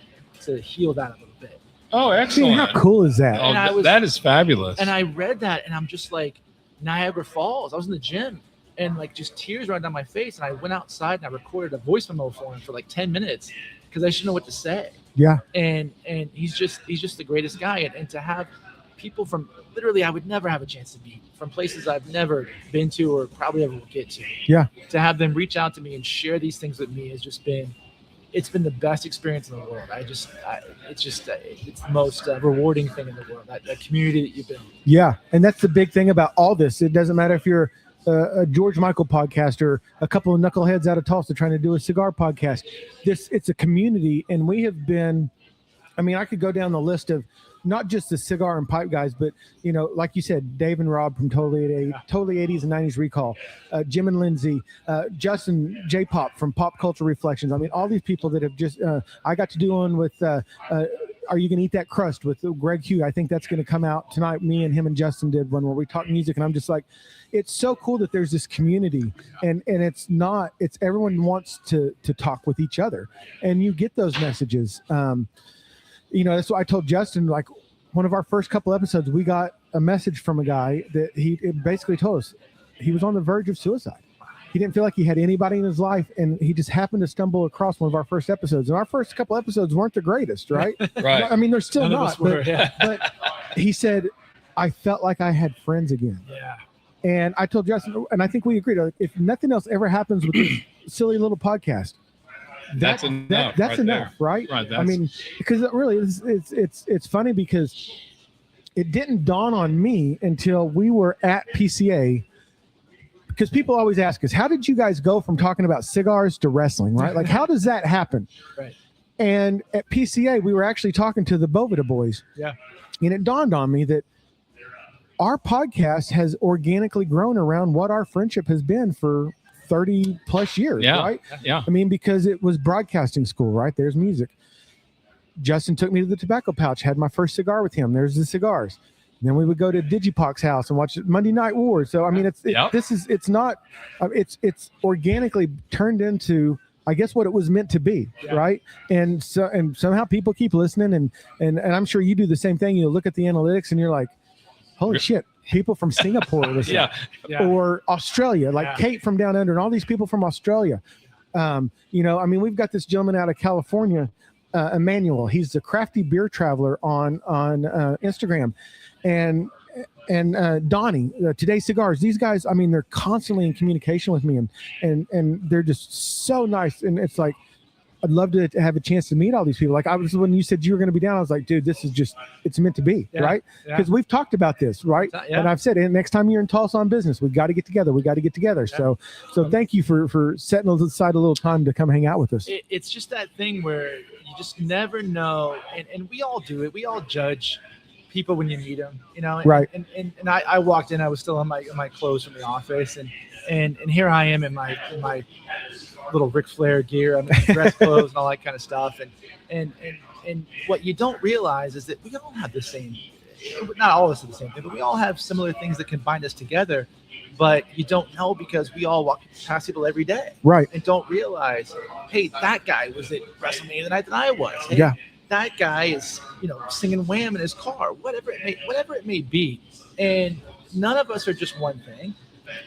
to heal that a little bit. Oh, excellent. How cool is that? Oh, that is fabulous. And I read that, and I'm just like, Niagara Falls. I was in the gym, and like just tears running down my face. And I went outside and I recorded a voice memo for him for like 10 minutes because I didn't know what to say. Yeah. And he's just the greatest guy. And to have people from literally I would never have a chance to meet from places I've never been to or probably ever will get to. Yeah. To have them reach out to me and share these things with me has just been, it's been the best experience in the world. It's the most rewarding thing in the world, that community that you've been. Yeah. And that's the big thing about all this. It doesn't matter if you're a George Michael podcaster, a couple of knuckleheads out of Tulsa trying to do a cigar podcast. It's a community, and we have been. I mean, I could go down the list of not just the cigar and pipe guys, but like you said, Dave and Rob from Totally 80s and 90s Recall, Jim and Lindsay, Justin J Pop from Pop Culture Reflections. I mean, all these people that have just. I got to do one with. Are You Gonna Eat That Crust with Greg Hugh? I think that's going to come out tonight. Me and him and Justin did one where we talk music, and I'm just like, it's so cool that there's this community, and it's everyone wants to talk with each other, and you get those messages. That's what I told Justin. Like one of our first couple episodes, we got a message from a guy that he basically told us he was on the verge of suicide. He didn't feel like he had anybody in his life, and he just happened to stumble across one of our first episodes. And our first couple episodes weren't the greatest, right? Right. I mean, they're still None of not. us were, but he said, I felt like I had friends again. Yeah. And I told Justin, and I think we agreed, if nothing else ever happens with this silly little podcast, that's enough. That's enough, right? I mean, because it really is, it's funny because it didn't dawn on me until we were at PCA. Because people always ask us, how did you guys go from talking about cigars to wrestling, right? Like, how does that happen? Right. And at PCA, we were actually talking to the Bovida boys. Yeah. And it dawned on me that our podcast has organically grown around what our friendship has been for 30 plus years, right? Yeah. I mean, because it was broadcasting school, right? There's music. Justin took me to the tobacco pouch, had my first cigar with him. There's the cigars. Then we would go to Digipac's house and watch Monday Night Wars. So I mean, it's organically turned into, I guess, what it was meant to be, right? And somehow people keep listening, and I'm sure you do the same thing. You look at the analytics and you're like, holy shit, people from Singapore listen, or Australia, like Kate from Down Under, and all these people from Australia. I mean, we've got this gentleman out of California, Emmanuel. He's the Crafty Beer Traveler on Instagram. And Donnie, Today Cigars, these guys, I mean, they're constantly in communication with me, and they're just so nice. And it's like, I'd love to have a chance to meet all these people. Like when you said you were going to be down, I was like, dude, this is just, it's meant to be, right? Because we've talked about this, right? And I've said, next time you're in Tulsa on business, we've got to get together. So thank you for setting aside a little time to come hang out with us. It's just that thing where you just never know. And we all do it. We all judge people when you meet them, right? And I walked in, I was still in my clothes from the office, and here I am in my little Ric Flair gear, I'm in dress clothes and all that kind of stuff, and what you don't realize is that we all have the same, not all of us are the same thing, but we all have similar things that can bind us together, but you don't know because we all walk past people every day, right? And don't realize, hey, that guy was at WrestleMania the night that I was. Hey, that guy is, singing Wham in his car, whatever it may be. And none of us are just one thing.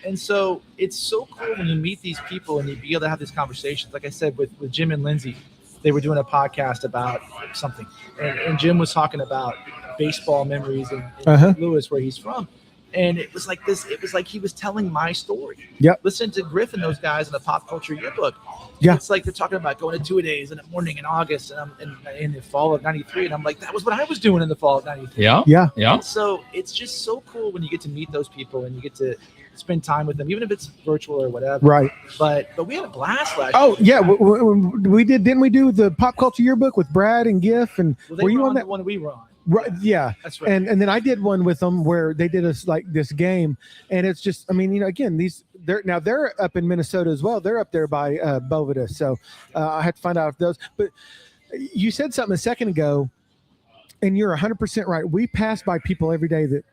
And so it's so cool when you meet these people and you be able to have these conversations. Like I said, with Jim and Lindsay, they were doing a podcast about something. And Jim was talking about baseball memories in St. Louis, where he's from. And it was like this. It was like he was telling my story. Yep. Listen to Griffin, those guys in the Pop Culture Yearbook. Yeah. It's like they're talking about going to 2-a-days in the morning in August and in the fall of '93. And I'm like, that was what I was doing in the fall of '93. Yeah. And so it's just so cool when you get to meet those people and you get to spend time with them, even if it's virtual or whatever. Right. But we had a blast last year. Oh, yeah. We did. Didn't we do the Pop Culture Yearbook with Brad and Giff? And were you on that one we were on? Right, yeah, that's right. And then I did one with them where they did us like this game, and it's just, I mean, again, they're up in Minnesota as well. They're up there by Bovida, so I had to find out if those. But you said something a second ago, And you're 100% right. We pass by people every day that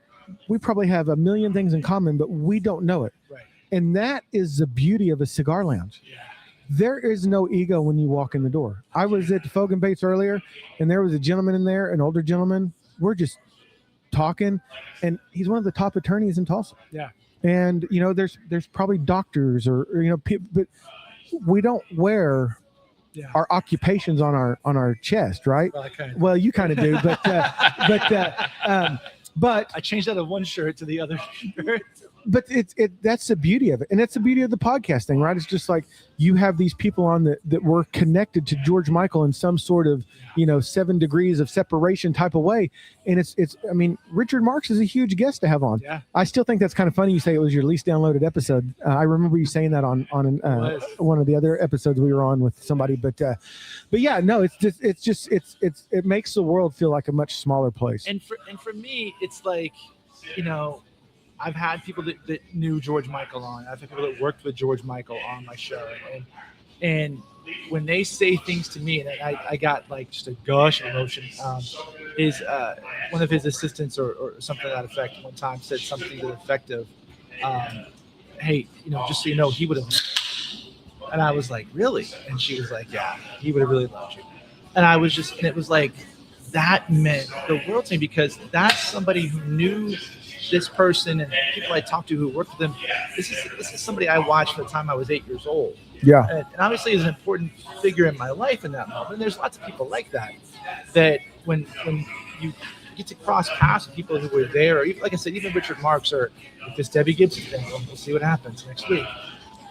we probably have a million things in common, but we don't know it. Right. And that is the beauty of a cigar lounge. Yeah. There is no ego when you walk in the door. I was at Fogan Bates earlier, and there was a gentleman in there, an older gentleman. We're just talking, and he's one of the top attorneys in Tulsa. Yeah. And there's probably doctors or people, but we don't wear our occupations on our chest, right? Well, you kind of do, but I changed out of one shirt to the other shirt. But that's the beauty of it, and that's the beauty of the podcast thing, right? It's just like you have these people on that were connected to George Michael in some sort of 7 degrees of separation type of way, and it's I mean, Richard Marx is a huge guest to have on. Yeah. I still think that's kind of funny. You say it was your least downloaded episode. I remember you saying that on one of the other episodes we were on with somebody, but yeah, no, it makes the world feel like a much smaller place. And for me, it's like, I've had people that knew George Michael on. I've had people that worked with George Michael on my show, and when they say things to me, and I got like just a gush of emotion. One of his assistants or something to that effect one time said something to the effect of, "Hey, just so you know, he would have." And I was like, "Really?" And she was like, "Yeah, he would have really loved you." And I was and it was like that meant the world to me, because that's somebody who knew this person and people I talked to who worked with him. This is somebody I watched from the time I was 8 years old. Yeah. And obviously is an important figure in my life in that moment. And there's lots of people like that when you get to cross paths with people who were there, or even, like I said, even Richard Marx or this Debbie Gibson thing, we'll see what happens next week.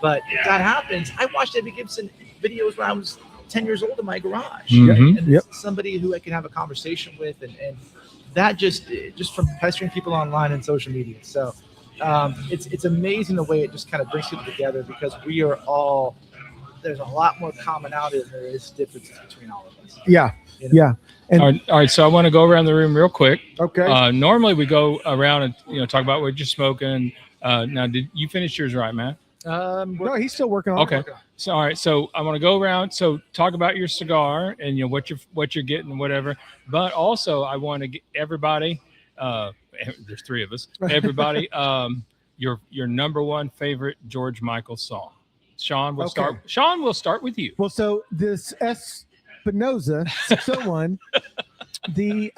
But if that happens, I watched Debbie Gibson videos when I was 10 years old in my garage. Mm-hmm. And it's somebody who I can have a conversation with, and that just from pestering people online and social media. So it's amazing the way it just kind of brings people together, because we are all, there's a lot more commonality than there is differences between all of us. Yeah. Yeah. And all right. So I want to go around the room real quick. Okay. Normally we go around and talk about what you're smoking. Now, did you finish yours right, Matt? No, he's still working on it. Okay. So all right. So I want to go around. So talk about your cigar and what you're getting and whatever. But also I want to get everybody. There's 3 of us. Everybody. Your number one favorite George Michael song. Sean, we'll start. Sean, we'll start with you. Well, so this Espinosa 601, the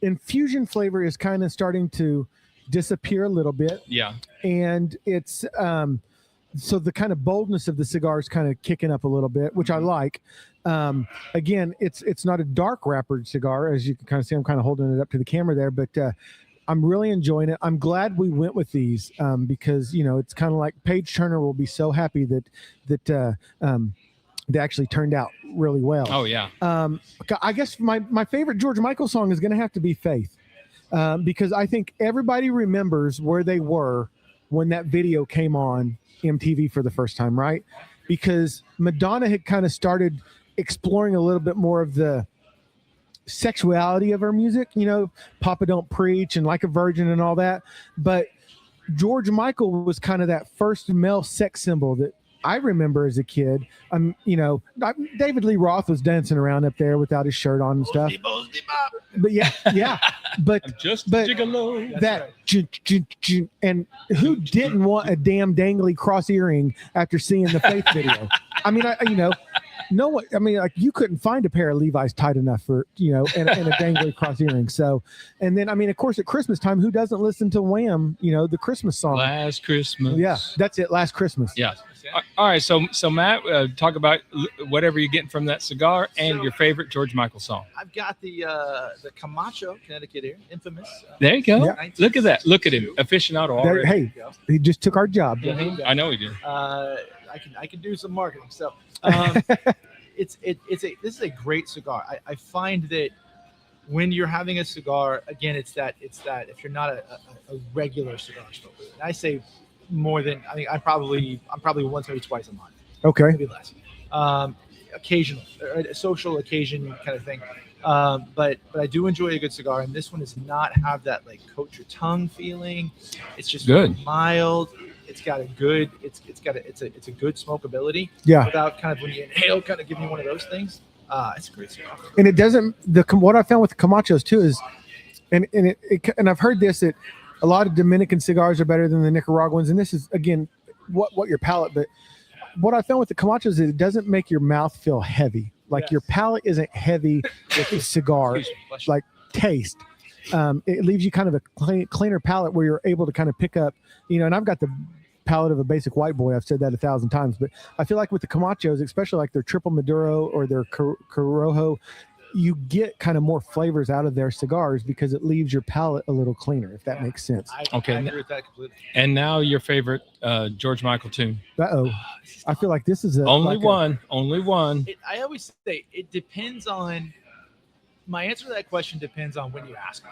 infusion flavor is kind of starting to disappear a little bit. Yeah. And it's so the kind of boldness of the cigar is kind of kicking up a little bit, which I like. Again, it's not a dark wrappered cigar, as you can kind of see. I'm kind of holding it up to the camera there, but I'm really enjoying it. I'm glad we went with these because it's kind of like Paige Turner will be so happy that they actually turned out really well. Oh yeah. I guess my favorite George Michael song is going to have to be Faith. Because I think everybody remembers where they were when that video came on MTV for the first time, right? Because Madonna had kind of started exploring a little bit more of the sexuality of her music, Papa Don't Preach and Like a Virgin and all that. But George Michael was kind of that first male sex symbol that I remember as a kid. David Lee Roth was dancing around up there without his shirt on and stuff. But yeah. But gigolo. That and who didn't want a damn dangly cross earring after seeing the Faith video? I mean, no one. I mean, like you couldn't find a pair of Levi's tight enough for and a dangly cross earring. So, and then of course at Christmas time, who doesn't listen to Wham? The Christmas song. Last Christmas. Yeah, that's it. Last Christmas. Yeah. All right. So Matt, talk about whatever you're getting from that cigar and your favorite George Michael song. I've got the Camacho, Connecticut here, infamous. There you go. Yeah. Look at that. Look at him, aficionado already. Hey, he just took our job. I know he did. I can do some marketing. So this is a great cigar. I find that when you're having a cigar, again, it's that if you're not a regular cigar smoker, and I say more than I'm probably once maybe twice a month. Okay. Maybe less. Occasional, a social occasion kind of thing. But I do enjoy a good cigar, and this one does not have that like coat your tongue feeling. It's just good, mild. It's got a good. It's a good smokability. Yeah. Without kind of when you inhale, kind of giving you one of those things. It's a great cigar. And it doesn't. What I found with the Camachos too is, and I've heard this, that a lot of Dominican cigars are better than the Nicaraguans, and this is again what your palate. But what I found with the Camachos is it doesn't make your mouth feel heavy. Like your palate isn't heavy with the cigar, like taste. It leaves you kind of a cleaner palate where you're able to kind of pick up, and I've got the palate of a basic white boy. I've said that 1,000 times, but I feel like with the Camachos, especially like their triple Maduro or their Corojo, you get kind of more flavors out of their cigars because it leaves your palate a little cleaner, if that makes sense. I agree with that completely. And now your favorite George Michael tune. I feel like this is only one. I always say it depends on. My answer to that question depends on when you ask me.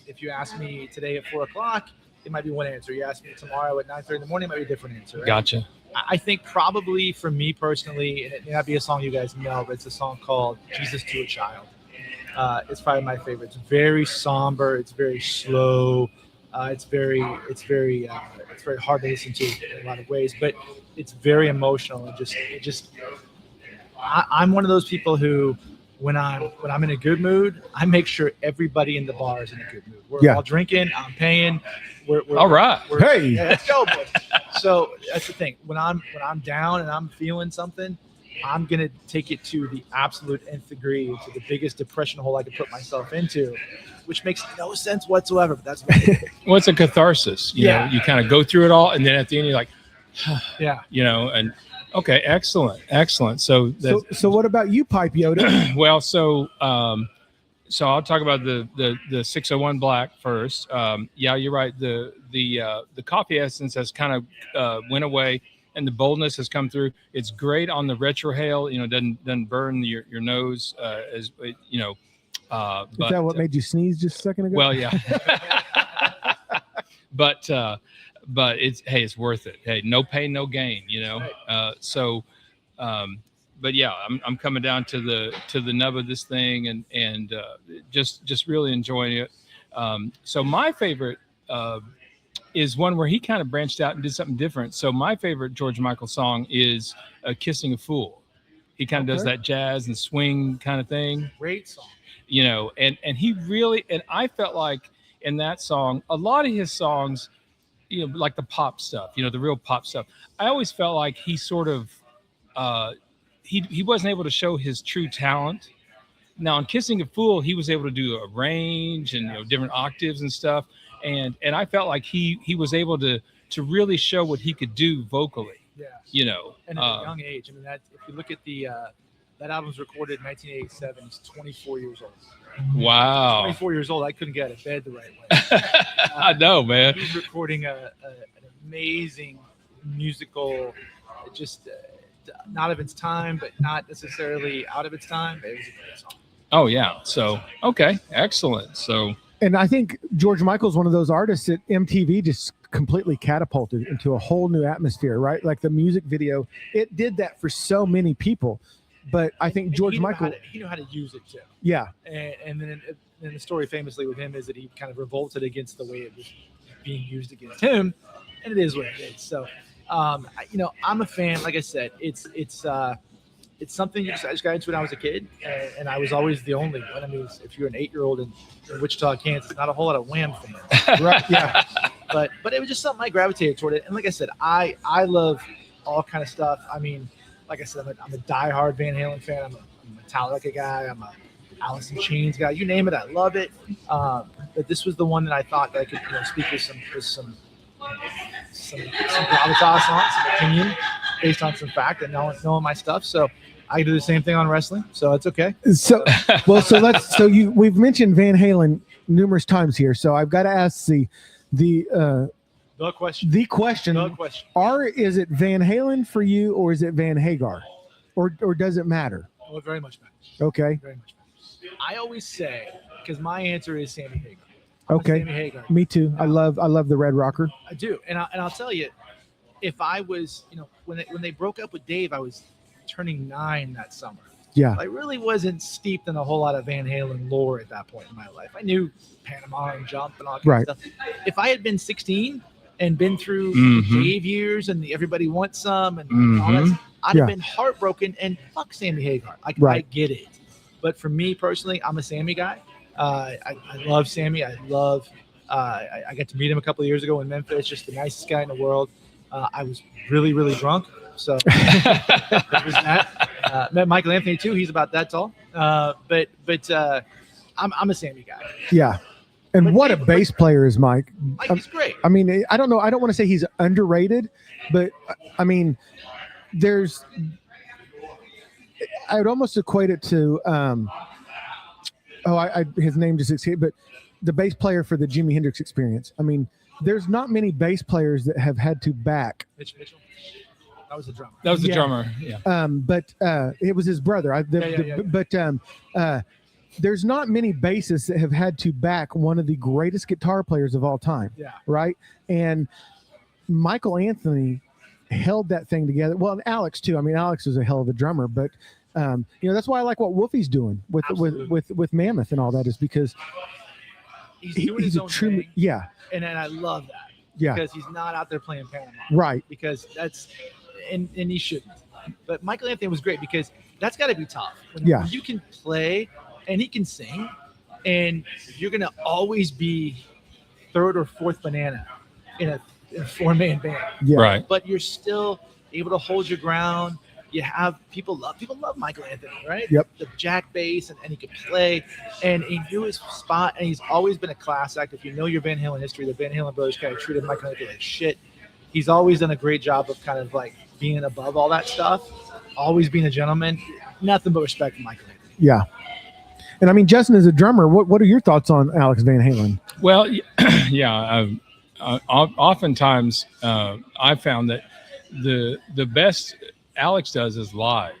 If you ask me today at 4:00, it might be one answer. You ask me tomorrow at 9:30 in the morning, it might be a different answer. Right? Gotcha. I think probably for me personally, and it may not be a song you guys know, but it's a song called "Jesus to a Child." It's probably my favorite. It's very somber. It's very slow. It's very hard to listen to in a lot of ways, but it's very emotional and I'm one of those people who, when I'm in a good mood, I make sure everybody in the bar is in a good mood. We're all drinking. I'm paying. We're all right. Hey, let's go, boys. So that's the thing. When I'm down and I'm feeling something, I'm gonna take it to the absolute nth degree, to the biggest depression hole I could put myself into, which makes no sense whatsoever. But that's what well, it's a catharsis. You know, you kind of go through it all, and then at the end you're like, and okay, excellent. So what about you, Pipe Yoda? Well, so I'll talk about the 601 Black first. Yeah, you're right. The coffee essence has kind of went away, and the boldness has come through. It's great on the retrohale. Doesn't burn your nose as you know. Is that what made you sneeze just a second ago? Well, yeah. But it's worth it. Hey, no pain, no gain. But yeah, I'm coming down to the nub of this thing and just really enjoying it. So my favorite is one where he kind of branched out and did something different. So my favorite George Michael song is "Kissing a Fool." He kind of does that jazz and swing kind of thing. Great song. And he really, and I felt like in that song, a lot of his songs, like the pop stuff, the real pop stuff, I always felt like he sort of, he wasn't able to show his true talent. Now in "Kissing a Fool," he was able to do a range and different octaves and stuff, and I felt like he was able to really show what he could do vocally. Yeah. And at a young age. I mean, that if you look at that album was recorded in 1987. He's 24 years old. Wow. 24 years old. I couldn't get out of bed the right way. I know, man. He's recording an amazing musical, just not of its time, but not necessarily out of its time. It was a great song. Oh, yeah. So, okay. Excellent. So, and I think George Michael's one of those artists that MTV just completely catapulted into a whole new atmosphere, right? Like the music video, it did that for so many people. But I think George Michael, he knew how to use it too. Yeah. And then the story famously with him is that he kind of revolted against the way it was being used against him, and it is what it is. So, I'm a fan. Like I said, it's something I just got into when I was a kid, and I was always the only one. I mean, if you're an 8-year-old in Wichita, Kansas, not a whole lot of Wham fans, right? Yeah. But it was just something I gravitated toward it. And like I said, I love all kind of stuff. I mean, like I said, I'm a diehard Van Halen fan. I'm a Metallica guy. I'm a Alice in Chains guy. You name it, I love it. But this was the one that I thought that I could speak with some gravitas on, some opinion based on some fact and knowing my stuff. So I do the same thing on wrestling, so it's okay. So we've mentioned Van Halen numerous times here. So I've got to ask the question. Is it Van Halen for you, or is it Van Hagar, or does it matter? Oh, it very much matters. Okay. Very much matters. I always say, because my answer is Sammy Hagar. Okay. Sammy Hagar. Me too. I love the Red Rocker. I do, and I'll tell you, if I was, when they broke up with Dave, I was turning 9 that summer. Yeah. I really wasn't steeped in a whole lot of Van Halen lore at that point in my life. I knew Panama and Jump and all that stuff. If I had been 16 and been through the Dave years and the Everybody Wants Some and all that, I'd have been heartbroken and fuck Sammy Hagar. I get it. But for me personally, I'm a Sammy guy. I love Sammy. I got to meet him a couple of years ago in Memphis. Just the nicest guy in the world. I was really, really drunk. So that was that. Met Michael Anthony too. He's about that tall. But I'm a Sammy guy. Yeah. And But what a Dave, bass player is Mike. Mike is great. I mean, I don't know. I don't want to say he's underrated, but I mean, I would almost equate it to, his name just escaped, but the bass player for the Jimi Hendrix Experience. I mean, there's not many bass players that have had to back. Mitch Mitchell. That was the drummer. That was the Yeah. drummer. Yeah. But it was his brother. But there's not many bassists that have had to back one of the greatest guitar players of all time. Yeah. Right. And Michael Anthony held that thing together. Well, and Alex too. I mean, Alex was a hell of a drummer, but that's why I like what Wolfie's doing with Mammoth and all that, is because He's doing his own thing. Yeah. And I love that. Yeah. Because he's not out there playing Panama. Right. Because that's and he shouldn't. But Michael Anthony was great because that's got to be tough. When you can play and he can sing, and you're gonna always be third or fourth banana in a 4-man band. Yeah. Right. But you're still able to hold your ground. You have people love Michael Anthony, right? Yep. The jack bass, and he could play, and he knew his spot, and he's always been a class act. If you know your Van Halen history, the Van Halen brothers kind of treated Michael Anthony like shit. He's always done a great job of kind of like being above all that stuff, always being a gentleman. Nothing but respect for Michael Anthony. Yeah. And I mean, Justin, as a drummer, what are your thoughts on Alex Van Halen? Well, yeah. Oftentimes, I found that the best Alex does is live.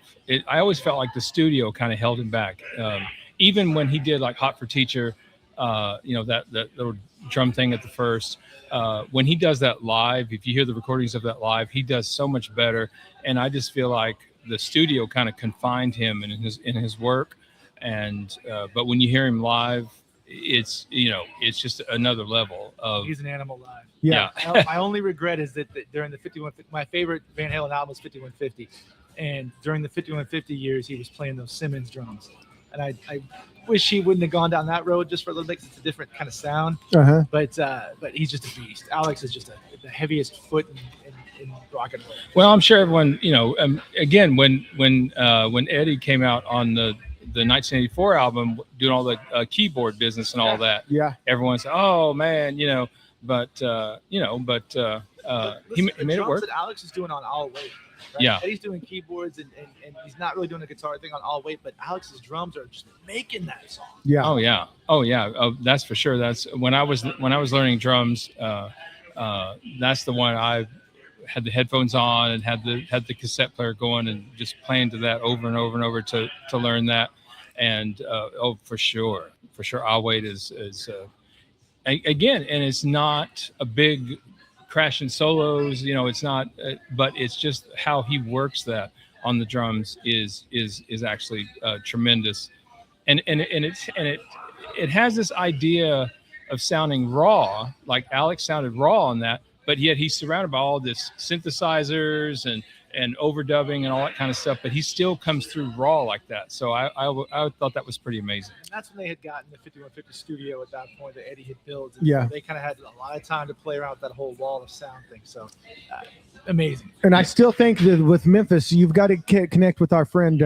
I always felt like the studio kind of held him back. Even when he did like Hot for Teacher, that little drum thing at the first. When he does that live, if you hear the recordings of that live, he does so much better. And I just feel like the studio kind of confined him in his work. And but when you hear him live, it's just another level of. He's an animal live. Yeah. My only regret is that during the 5150, my favorite Van Halen album was 5150, and during the 5150 years, he was playing those Simmons drums, and I wish he wouldn't have gone down that road just for a little bit, 'cause it's a different kind of sound. Uh-huh. But he's just a beast. Alex is just the heaviest foot in rock and roll. Well, I'm sure everyone, again, when Eddie came out on the 1984 album, doing all the keyboard business and all that, Yeah. everyone's, oh man, but he made it work. That Alex is doing on All Weight. Right? Yeah. Eddie's doing keyboards and he's not really doing a guitar thing on All Weight, but Alex's drums are just making that song. Yeah. Oh yeah. That's for sure. That's when I was learning drums. That's the one I had the headphones on and had the cassette player going and just playing to that over and over and over to learn that. And for sure, I'll Wait is again, and it's not a big crashing solos, it's not, but it's just how he works that on the drums is actually tremendous, and it has this idea of sounding raw, like Alex sounded raw on that, but yet he's surrounded by all this synthesizers and overdubbing and all that kind of stuff, but he still comes through raw like that. So I thought that was pretty amazing. And that's when they had gotten the 5150 studio at that point that Eddie had built. And Yeah. They kind of had a lot of time to play around with that whole wall of sound thing. So amazing. And I still think that with Memphis, you've got to connect with our friend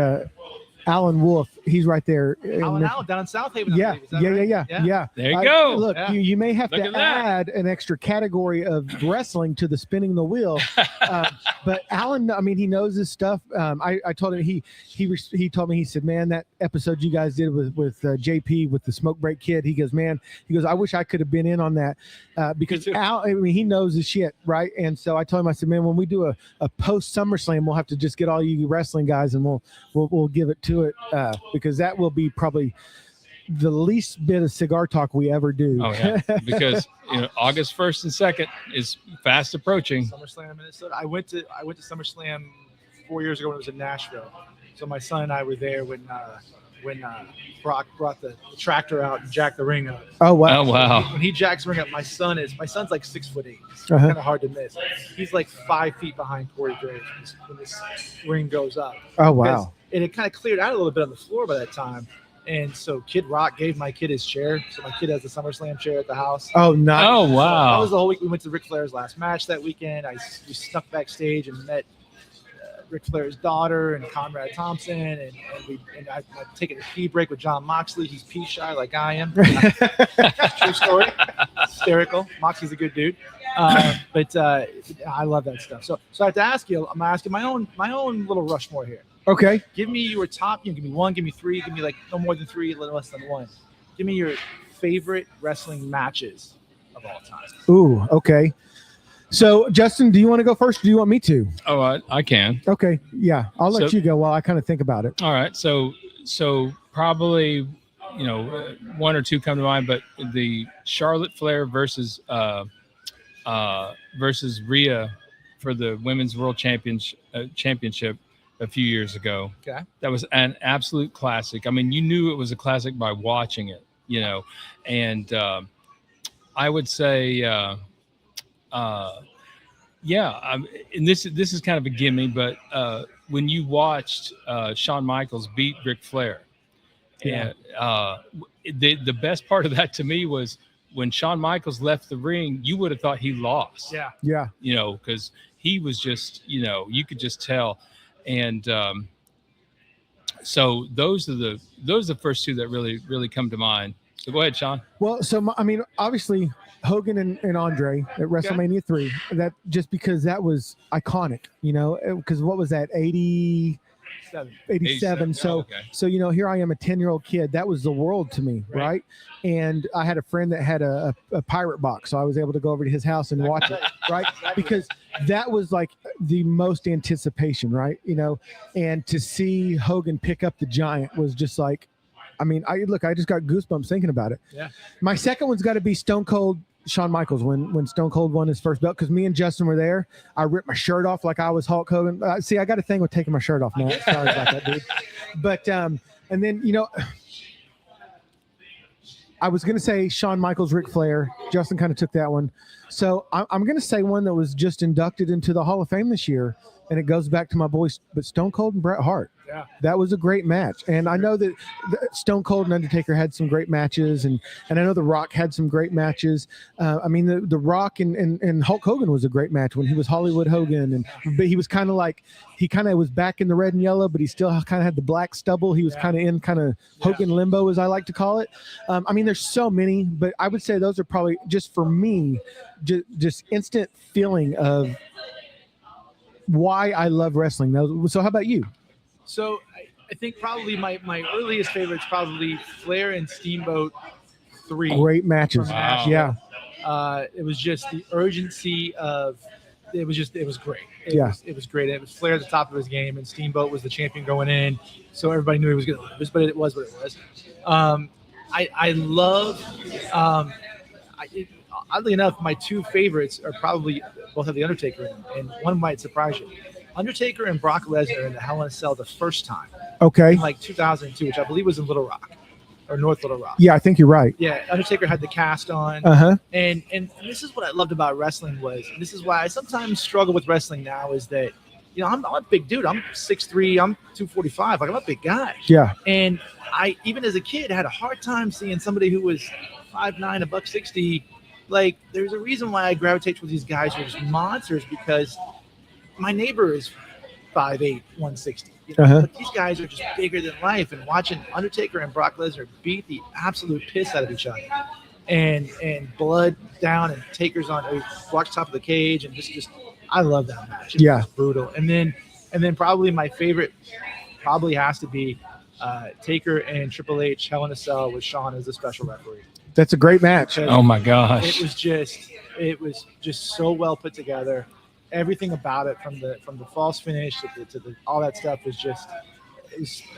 Alan Wolf. He's right there. Allen down in South Haven. I Yeah, believe. Is that right? yeah. There you go. Look, Yeah. you may have Look to at that. add an extra category of wrestling to the spinning the wheel. But Alan, I mean, he knows his stuff. I told him he told me, he said, man, that episode you guys did with JP with the smoke break kid. He goes, I wish I could have been in on that because Al, I mean, he knows his shit, right? And so I told him, I said, man, when we do a post SummerSlam, we'll have to just get all you wrestling guys and we'll give it to it because that will be probably the least bit of cigar talk we ever do. Oh yeah, because August 1st and 2nd is fast approaching. SummerSlam, Minnesota. I went to SummerSlam 4 years ago when it was in Nashville. So my son and I were there when Brock brought the tractor out and jacked the ring up. Oh wow. Oh wow. When he jacks the ring up, my son's like 6'8". It's Uh-huh. kind of hard to miss. He's like 5 feet behind Corey Graves when this ring goes up. Oh wow. And it kind of cleared out a little bit on the floor by that time. And so Kid Rock gave my kid his chair. So my kid has the SummerSlam chair at the house. Oh, nice. Oh, So that wow. was the whole week. We went to Ric Flair's last match that weekend. We snuck backstage and met Ric Flair's daughter and Conrad Thompson. And I've taken a pee break with John Moxley. He's pee shy like I am. True story. Hysterical. Moxley's a good dude. But I love that stuff. So I have to ask you, I'm asking my own little Rushmore here. Okay. Give me your top, give me one, give me three, give me like no more than three, less than one. Give me your favorite wrestling matches of all time. Ooh, okay. So, Justin, do you want to go first or do you want me to? Oh, I can. Okay. Yeah. I'll let So- you go while I kind of think about it. All right. So probably, one or two come to mind, but the Charlotte Flair versus Rhea for the Women's World Championship a few years ago. Okay. That was an absolute classic. I mean, you knew it was a classic by watching it, and I would say, and this is kind of a gimme, but when you watched Shawn Michaels beat Ric Flair, and the best part of that to me was when Shawn Michaels left the ring, you would have thought he lost. Yeah. Yeah. Because he was just, you could just tell. And so those are the first two that really come to mind. So go ahead, Sean. Well, obviously Hogan and Andre at WrestleMania 3, that just because that was iconic, because what was that, 87. So, Oh, okay. So, here I am, a 10-year-old kid. That was the world to me, right? And I had a friend that had a pirate box, so I was able to go over to his house and watch it, right? Because that was like the most anticipation, right? And to see Hogan pick up the Giant was just like, I just got goosebumps thinking about it. Yeah. My second one's got to be Stone Cold Shawn Michaels when Stone Cold won his first belt, because me and Justin were there. I ripped my shirt off like I was Hulk Hogan. See, I got a thing with taking my shirt off now. Sorry about that, dude. But and then I was gonna say Shawn Michaels, Ric Flair. Justin kind of took that one, so I'm gonna say one that was just inducted into the Hall of Fame this year, and it goes back to my boys, but Stone Cold and Bret Hart. Yeah. That was a great match. And I know that Stone Cold and Undertaker had some great matches, and I know The Rock had some great matches. The Rock and Hulk Hogan was a great match when he was Hollywood Hogan, but he was kind of was back in the red and yellow, but he still kind of had the black stubble. He was kind of in Hogan limbo, as I like to call it. There's so many, but I would say those are probably, just for me, just instant feeling of why I love wrestling. So how about you? So I think probably my earliest favorite is probably Flair and Steamboat 3. Great matches. Wow. Yeah. It was just the urgency of it was great. It was great. It was Flair at the top of his game, and Steamboat was the champion going in, so everybody knew he was going to lose, but it was what it was. I love. Oddly enough, my two favorites are probably both have the Undertaker in them, and one might surprise you. Undertaker and Brock Lesnar in the Hell in a Cell the first time, Okay. in like 2002, which I believe was in Little Rock or North Little Rock. Yeah, I think you're right. Yeah, Undertaker had the cast on. Uh-huh. And this is what I loved about wrestling was, and this is why I sometimes struggle with wrestling now, is that, I'm a big dude. I'm 6'3", I'm 245. Like, I'm a big guy. Yeah. And I, even as a kid, had a hard time seeing somebody who was 5'9", $160. Like, there's a reason why I gravitate towards these guys who are just monsters, because my neighbor is 5'8", 160. But these guys are just bigger than life. And watching Undertaker and Brock Lesnar beat the absolute piss out of each other, and blood down, and Taker's on watch top of the cage, and just I love that match. It was brutal. And then probably my favorite probably has to be Taker and Triple H Hell in a Cell with Shawn as the special referee. That's a great match. Oh my gosh. It was just so well put together. Everything about it, from the false finish to the all that stuff, was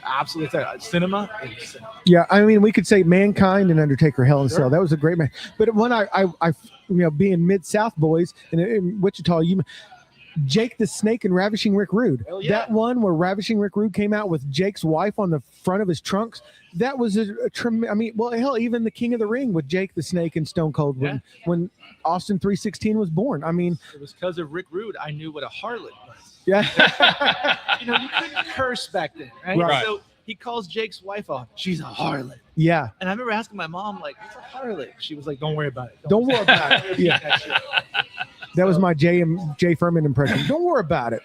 absolutely cinema. It was cinema. Yeah, we could say Mankind and Undertaker Hell in a Cell. That was a great match. But one I being Mid-South boys in Wichita, Jake the Snake and Ravishing Rick Rude. Yeah. That one where Ravishing Rick Rude came out with Jake's wife on the front of his trunks. That was a tremendous. Even the King of the Ring with Jake the Snake and Stone Cold when Austin 316 was born. It was because of Rick Rude I knew what a harlot was. Yeah. You couldn't curse back then, right? Right. He calls Jake's wife off. She's a harlot. Yeah. And I remember asking my mom, like, what's a harlot? She was like, don't worry about it. Don't worry about it. Yeah. That was my Jay Furman impression. Don't worry about it.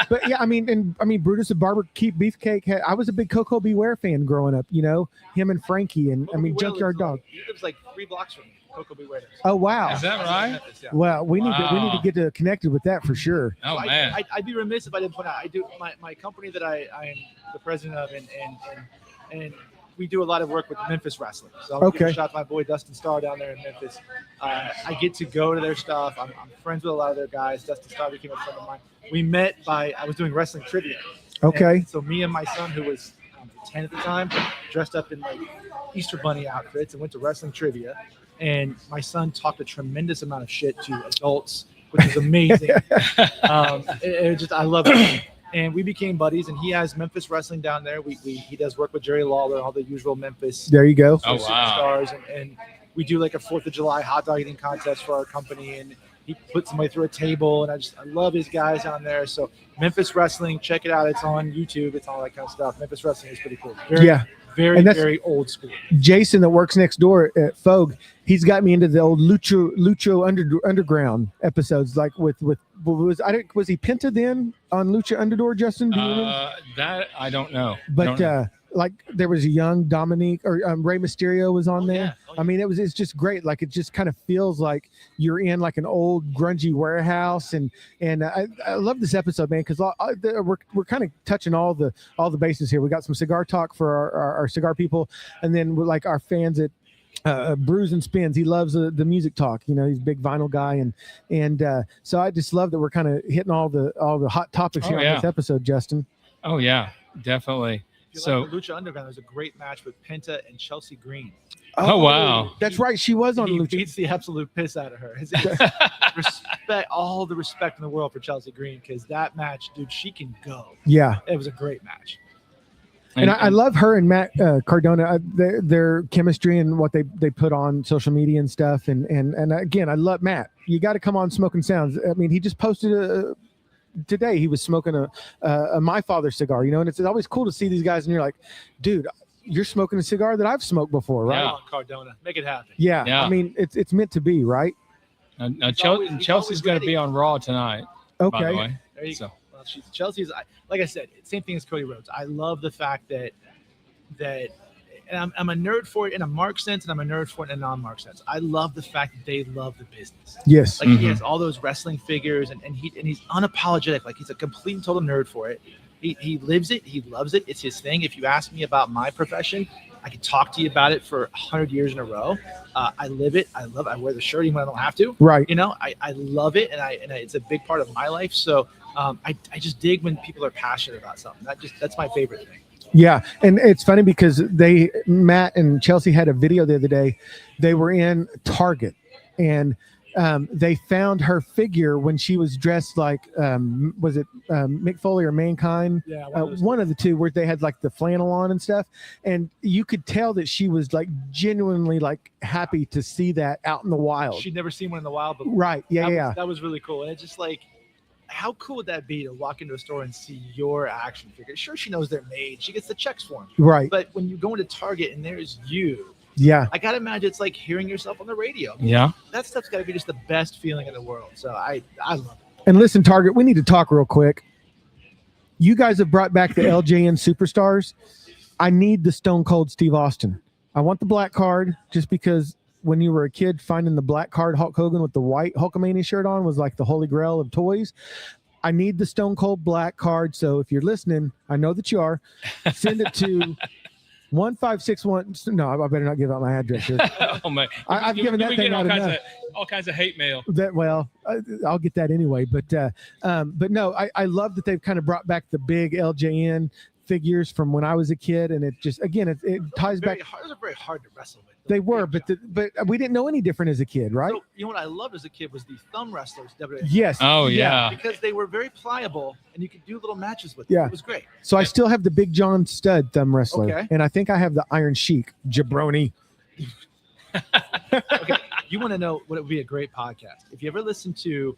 But yeah, I mean, Brutus and Barber-Keep Beefcake. I was a big Coco Beware fan growing up. You know, him and Frankie, and Junkyard Dog. He lives like 3 blocks from me. Coco Beware. Oh wow, Is that right? Memphis, yeah. Well, we need to get connected with that for sure. Oh So man. I'd be remiss if I didn't point out. I do my company that I am the president of, and we do a lot of work with Memphis wrestling. So I'll give a shout out to my boy Dustin Starr down there in Memphis. I get to go to their stuff. I'm friends with a lot of their guys. Dustin Starr became a friend of mine. We met I was doing wrestling trivia. Okay. And so me and my son, who was 10 at the time, dressed up in like Easter Bunny outfits and went to wrestling trivia. And my son talked a tremendous amount of shit to adults, which is amazing. I love it. And we became buddies. And he has Memphis wrestling down there. He does work with Jerry Lawler and all the usual Memphis There you go. Oh, wow. superstars. And we do like a 4th of July hot dog eating contest for our company. And he puts somebody through a table. And I love his guys on there. So Memphis wrestling, check it out. It's on YouTube. It's all that kind of stuff. Memphis wrestling is pretty cool. Very old school. Jason that works next door at Fogue, he's got me into the old Lucho Underground episodes, like was he Penta then on Lucha Underdoor, Justin? Do you remember? That I don't know. But like there was a young Dominique or Rey Mysterio was on there. Yeah. Oh, yeah. I mean, it's just great. Like it just kind of feels like you're in like an old grungy warehouse, and I love this episode, man, because we're kind of touching all the bases here. We got some cigar talk for our cigar people, and then we're like our fans at Brews and Spins. He loves the music talk. You know, he's a big vinyl guy, and so I just love that we're kind of hitting all the hot topics here on this episode, Justin. Oh yeah, definitely. If you like the Lucha Underground, there's a great match with Penta and Chelsea Green. Oh wow, that's right. She was on He Lucha. beats the absolute piss out of her. All the respect in the world for Chelsea Green, because that match, dude, she can go. Yeah, it was a great match. And I love her and Matt Cardona, their chemistry and what they put on social media and stuff. And again, I love Matt. You got to come on Smokin Sounds. I mean, he just posted today. He was smoking a My Father cigar, you know, and it's always cool to see these guys. And you're like, dude, you're smoking a cigar that I've smoked before, right? Come on, Cardona, make it happen. Yeah. I mean, it's meant to be, right? Now Chelsea's going to be on Raw tonight. Okay. By the way. There you go. Well, Chelsea's, like I said, same thing as Cody Rhodes. I love the fact that and I'm a nerd for it in a Mark sense, and I'm a nerd for it in a non-Mark sense. I love the fact that they love the business. Yes. Like he has all those wrestling figures, and he's unapologetic. Like he's a complete and total nerd for it. He lives it. He loves it. It's his thing. If you ask me about my profession, I could talk to you about it for 100 years in a row. I live it. I love it. I wear the shirt even when I don't have to. Right. You know, I love it, and it's a big part of my life. So I just dig when people are passionate about something. That's my favorite thing. Yeah, and it's funny because Matt and Chelsea had a video the other day. They were in Target, and they found her figure when she was dressed like was it Mick Foley or Mankind? Yeah, one of the two, where they had like the flannel on and stuff, and you could tell that she was like genuinely like happy to see that out in the wild. She'd never seen one in the wild before. Right? Yeah, that was really cool, and it's just like, how cool would that be to walk into a store and see your action figure? Sure, she knows they're made. She gets the checks for them. Right. But when you go into Target and there's you, yeah, I got to imagine it's like hearing yourself on the radio. Yeah. That stuff's got to be just the best feeling in the world. So I love it. And listen, Target, we need to talk real quick. You guys have brought back the LJN Superstars. I need the Stone Cold Steve Austin. I want the black card just because when you were a kid, finding the black card Hulk Hogan with the white Hulkamania shirt on was like the holy grail of toys. I need the Stone Cold black card. So if you're listening, I know that you are, send it to 1561. No, I better not give out my address here. Oh my! I've given that thing out enough. All kinds of hate mail. I'll get that anyway. But no, I love that they've kind of brought back the big LJN figures from when I was a kid, and it just again it ties back. Those are very hard to wrestle with. They were, but we didn't know any different as a kid, right? So, you know what I loved as a kid was the thumb wrestlers. WWE. Yes. Oh yeah. Because they were very pliable, and you could do little matches with them. Yeah. It was great. So I still have the Big John Stud thumb wrestler, Okay. and I think I have the Iron Sheik jabroni. Okay. You want to know what it would be a great podcast? If you ever listen to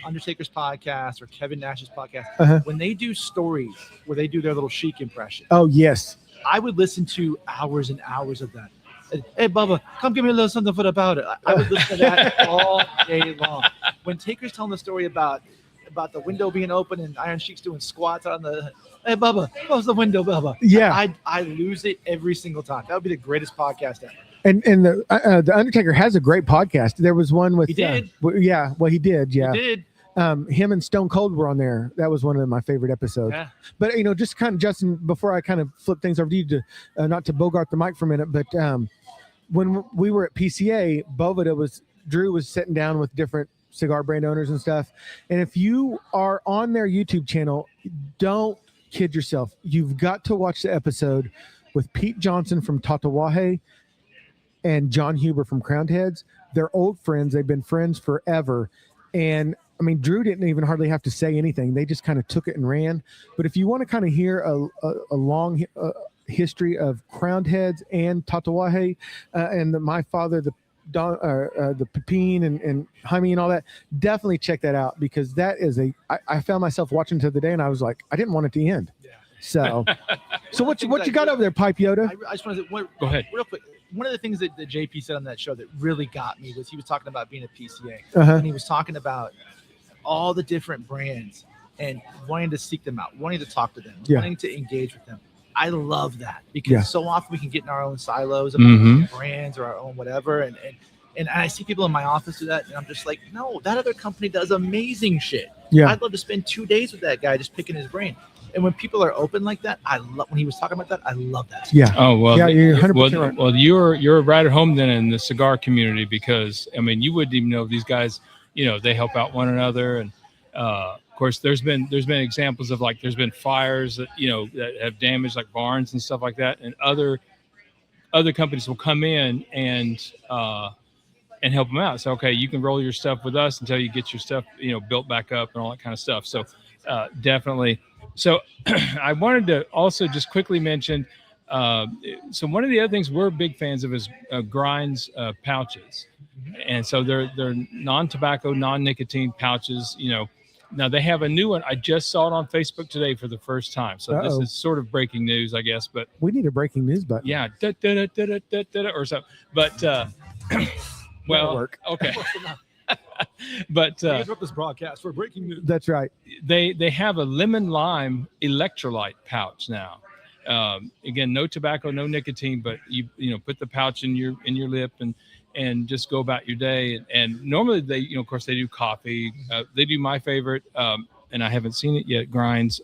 Undertaker's podcast or Kevin Nash's podcast, when they do stories where they do their little Sheik impression. Oh, yes. I would listen to hours and hours of that. Hey, Bubba, come give me a little something for the powder. I would listen to that all day long. When Taker's telling the story about the window being open and Iron Sheik's doing squats on the, hey, Bubba, close the window, Bubba. Yeah. I lose it every single time. That would be the greatest podcast ever. And the Undertaker has a great podcast. There was one with he did. He did. Yeah. He did. Him and Stone Cold were on there. That was one of my favorite episodes. Yeah. But just kind of, Justin, before I kind of flip things over to you, to not to bogart the mic for a minute, but when we were at PCA, Drew was sitting down with different cigar brand owners and stuff. And if you are on their YouTube channel, don't kid yourself. You've got to watch the episode with Pete Johnson from Tatawahe and John Huber from Crowned Heads. They're old friends. They've been friends forever. And I mean, Drew didn't even hardly have to say anything. They just kind of took it and ran. But if you want to kind of hear a long history of Crowned Heads and Tatawahe and my father, the Pepin and Jaime and all that, definitely check that out, because that is I found myself watching to the day and I was like, I didn't want it to end. Yeah. So what you got over there, Pipe Yoda? I just wanted to go ahead real quick. One of the things that JP said on that show that really got me was he was talking about being a PCA, and he was talking about all the different brands and wanting to seek them out, wanting to talk to them, wanting to engage with them. I love that, because so often we can get in our own silos about brands or our own whatever. And I see people in my office do that, and I'm just like, no, that other company does amazing shit. Yeah. I'd love to spend 2 days with that guy just picking his brain. And when people are open like that, I love, when he was talking about that, I love that. Yeah. Oh, well, yeah, you're 100% right. Well, you're right at home then in the cigar community, because I mean, you wouldn't even know these guys, they help out one another. And of course, there's been examples of, like, there's been fires that, that have damaged like barns and stuff like that. And other companies will come in and help them out. So, okay, you can roll your stuff with us until you get your stuff, built back up and all that kind of stuff. So definitely. So I wanted to also just quickly mention, so one of the other things we're big fans of is Grinds pouches. And so they're non-tobacco, non-nicotine pouches. Now they have a new one. I just saw it on Facebook today for the first time. So this is sort of breaking news, I guess. But we need a breaking news button. Yeah, or something. But well, work. Okay. But interrupt this broadcast for breaking news. That's right. They have a lemon lime electrolyte pouch now. Again, no tobacco, no nicotine, but you put the pouch in your lip and just go about your day. And normally they, of course, they do coffee. They do my favorite, and I haven't seen it yet, Grinds,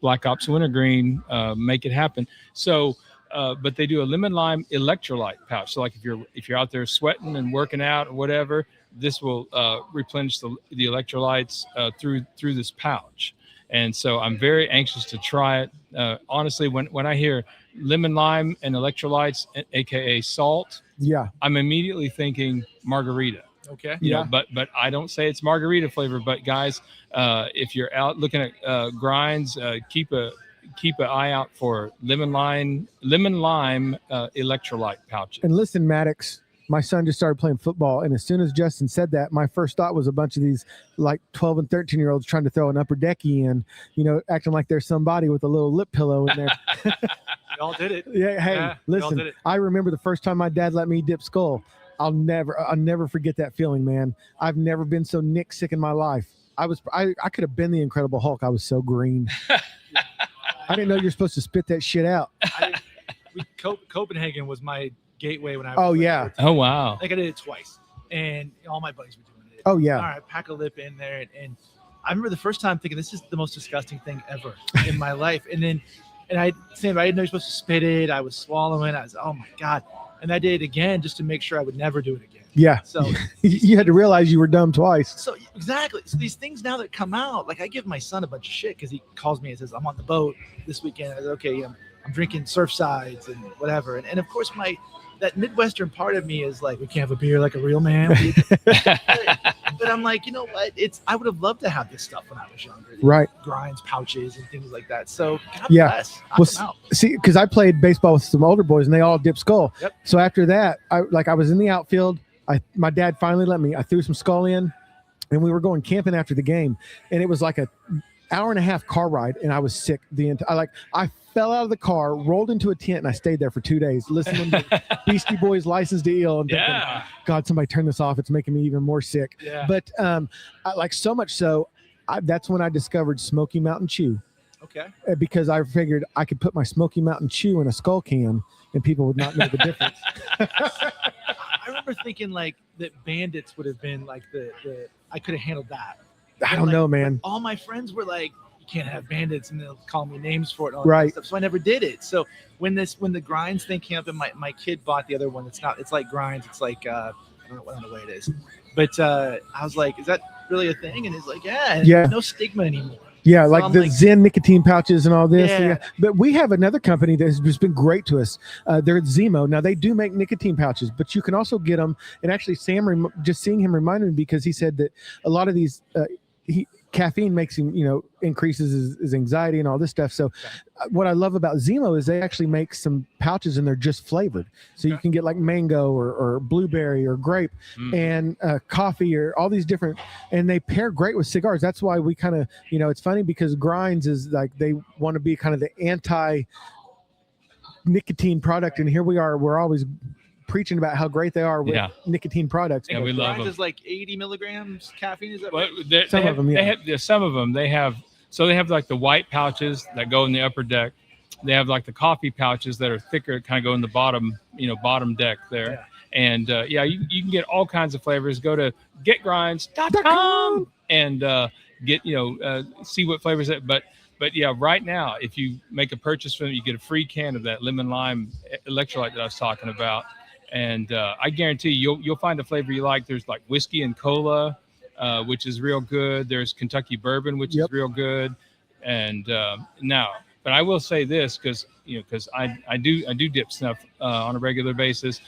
Black Ops Wintergreen, Make It Happen. So, but they do a lemon lime electrolyte pouch. So, like if you're out there sweating and working out or whatever, this will replenish the electrolytes through this pouch. And so I'm very anxious to try it. Honestly, when I hear lemon lime and electrolytes, aka salt, I'm immediately thinking margarita. Okay. But I don't say it's margarita flavor. But guys, if you're out looking at Grinds, keep an eye out for lemon lime electrolyte pouches. And listen, Maddox, my son just started playing football, and as soon as Justin said that, my first thought was a bunch of these like 12 and 13-year-olds trying to throw an upper decky in, acting like they're somebody with a little lip pillow in there. We all did it. Yeah. Hey, listen, I remember the first time my dad let me dip skull. I'll never forget that feeling, man. I've never been so nick sick in my life. I could have been the Incredible Hulk. I was so green. I didn't know you're supposed to spit that shit out. Copenhagen was my gateway when I was. Oh, yeah. Oh, wow. Like I did it twice, and all my buddies were doing it. Oh, yeah. All right, pack a lip in there, and I remember the first time thinking this is the most disgusting thing ever in my life, and I didn't know you're supposed to spit it. I was swallowing. I was, oh my god, and I did it again just to make sure I would never do it again. Yeah. So you had to realize you were dumb twice. So exactly. So these things now that come out, like I give my son a bunch of shit because he calls me and says, I'm on the boat this weekend. I said, okay, I'm drinking Surfsides and whatever. And of course that Midwestern part of me is like, we can't have a beer like a real man. But I'm like, you know what? I would have loved to have this stuff when I was younger. Right. Grinds, pouches, and things like that. So God bless. Well, see, because I played baseball with some older boys and they all dipped skull. Yep. So after that, I was in the outfield. my dad finally let me. I threw some skull in, and we were going camping after the game, and it was like a hour and a half car ride, and I was sick I fell out of the car, rolled into a tent, and I stayed there for 2 days listening to Beastie Boys' License to Ill and thinking, God, somebody turn this off. It's making me even more sick. Yeah. But I, like so much so, that's when I discovered Smoky Mountain Chew. Okay. Because I figured I could put my Smoky Mountain Chew in a skull can and people would not know the difference. I remember thinking like that Bandits would have been like the I could have handled that. I don't know, man. All my friends were like, you can't have Bandits, and they'll call me names for it and all Right. that stuff. So I never did it. So when the Grinds thing came up, and my kid bought the other one, it's like Grinds. It's like I don't know what it is. But I was like, is that really a thing? And he's like, yeah. No stigma anymore. Yeah, So like I'm the Zen nicotine pouches and all this. Yeah. But we have another company that has just been great to us. They're Zemo. Now, they do make nicotine pouches, but you can also get them. And actually, Sam, just seeing him reminded me, because he said that a lot of these, caffeine makes him, increases his anxiety and all this stuff. So what I love about Zemo is they actually make some pouches and they're just flavored. So you can get like mango or blueberry or grape and coffee or all these different, and they pair great with cigars. That's why we kind of, it's funny because Grinds is like, they want to be kind of the anti nicotine product. And here we are, we're always preaching about how great they are with nicotine products. Yeah, we love Grinds them. is like 80 milligrams caffeine. Is that But right? some of them, they have like the white pouches that go in the upper deck. They have like the coffee pouches that are thicker, kind of go in the bottom deck there. Yeah. And you can get all kinds of flavors. Go to getgrinds.com and get see what flavors that. But yeah, right now, if you make a purchase from them, you get a free can of that lemon lime electrolyte that I was talking about. And I guarantee you'll find a flavor you like. There's like whiskey and cola, which is real good. There's Kentucky bourbon, which is real good. And but I will say this, because I do dip snuff on a regular basis.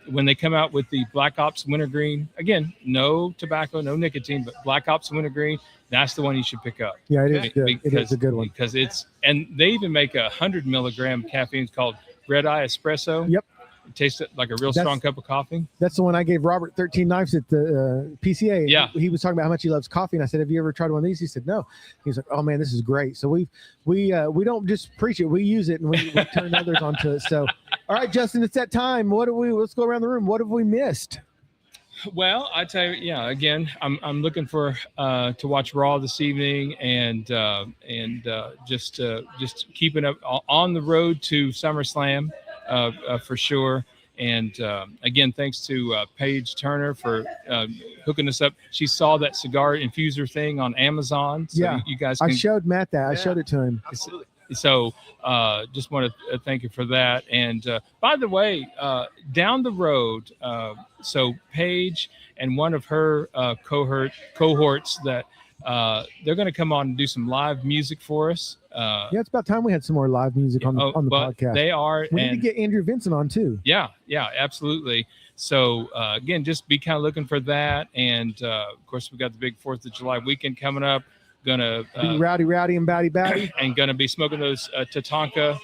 When they come out with the Black Ops Wintergreen, again, no tobacco, no nicotine, but Black Ops Wintergreen, that's the one you should pick up. Yeah, it is good. It is a good one. Because and they even make 100 milligram caffeine called Red Eye Espresso. Yep. It tastes like a real strong cup of coffee. That's the one I gave Robert 13 Knives at the PCA. Yeah. He was talking about how much he loves coffee. And I said, have you ever tried one of these? He said, no. He's like, oh man, this is great. So we don't just preach it. We use it and we turn others onto it. So, all right, Justin, it's that time. Let's go around the room. What have we missed? Well, I tell you, again, I'm looking for to watch Raw this evening and just keeping up on the road to SummerSlam for sure. And again, thanks to Paige Turner for hooking us up. She saw that cigar infuser thing on Amazon. So you guys I showed Matt that. I showed it to him. Absolutely. So just want to thank you for that. And by the way, down the road, so Paige and one of her cohorts that they're going to come on and do some live music for us. It's about time we had some more live music on the podcast. They are. We need to get Andrew Vincent on too. Yeah, absolutely. So again, just be kind of looking for that. And of course, we've got the big 4th of July weekend coming up. Gonna be rowdy and batty, and gonna be smoking those Tatanka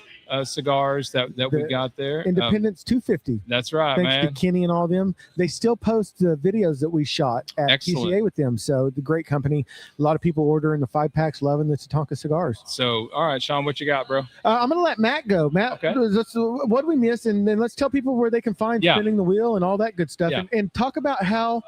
cigars that we got there. Independence 250. That's right, Thanks man. to Kenny and all them. They still post the videos that we shot at PCA with them. So the great company. A lot of people ordering the 5-packs, loving the Tatanka cigars. So, all right, Sean, what you got, bro? I'm going to let Matt go. Matt, what did we miss? And then let's tell people where they can find Spinning the Wheel and all that good stuff. Yeah. And talk about how,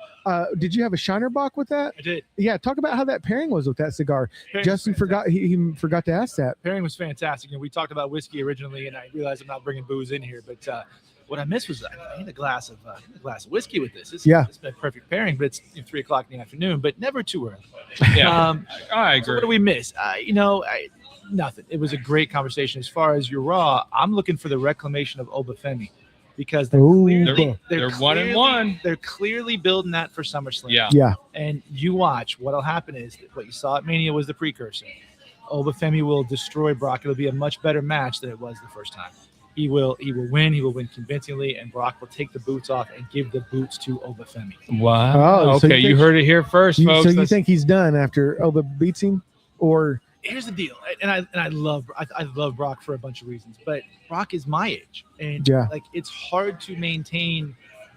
did you have a Shiner Bock with that? I did. Yeah, talk about how that pairing was with that cigar. Justin forgot, he forgot to ask that. Pairing was fantastic. And we talked about whiskey originally, and I realized I'm not bringing booze in here, but what I missed was I need a glass of whiskey with this. It's been a perfect pairing, but it's 3 o'clock in the afternoon, but never too early. Yeah, I agree. So what do we miss? Nothing. It was a great conversation. As far as your raw, I'm looking for the reclamation of Obafemi because they're 1-1. They're clearly building that for SummerSlam. Yeah. And you watch what'll happen is that what you saw at Mania was the precursor. Obafemi will destroy Brock. It'll be a much better match than it was the first time. He will win. He will win convincingly, and Brock will take the boots off and give the boots to Obafemi. Wow. Okay, you heard it here first, folks. So you think he's done after Oba beats him, or? Here's the deal, and I love Brock for a bunch of reasons, but Brock is my age, and it's hard to maintain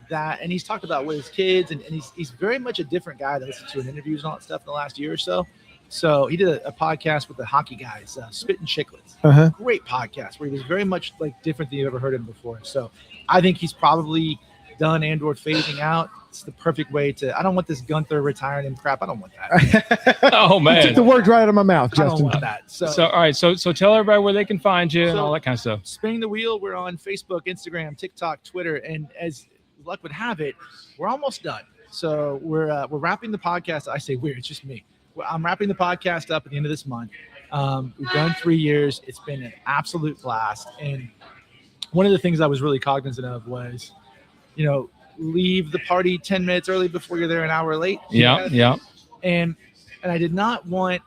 that, and he's talked about with his kids, and he's very much a different guy to listen to in interviews and all that stuff in the last year or so. So he did a podcast with the hockey guys, Spittin' Chicklets. Great podcast where he was very much like different than you've ever heard him before. So I think he's probably done and/or phasing out. It's the perfect way to. I don't want this Gunther retiring him crap. I don't want that. Oh man, you took the words right out of my mouth, I don't Justin. want that. So all right, so tell everybody where they can find you and all that kind of stuff. Spinning the Wheel. We're on Facebook, Instagram, TikTok, Twitter, and as luck would have it, we're almost done. So we're wrapping the podcast. I say we're. It's just me. I'm wrapping the podcast up at the end of this month. We've done 3 years. It's been an absolute blast. And one of the things I was really cognizant of was, leave the party 10 minutes early before you're there an hour late. Yeah. And I did not want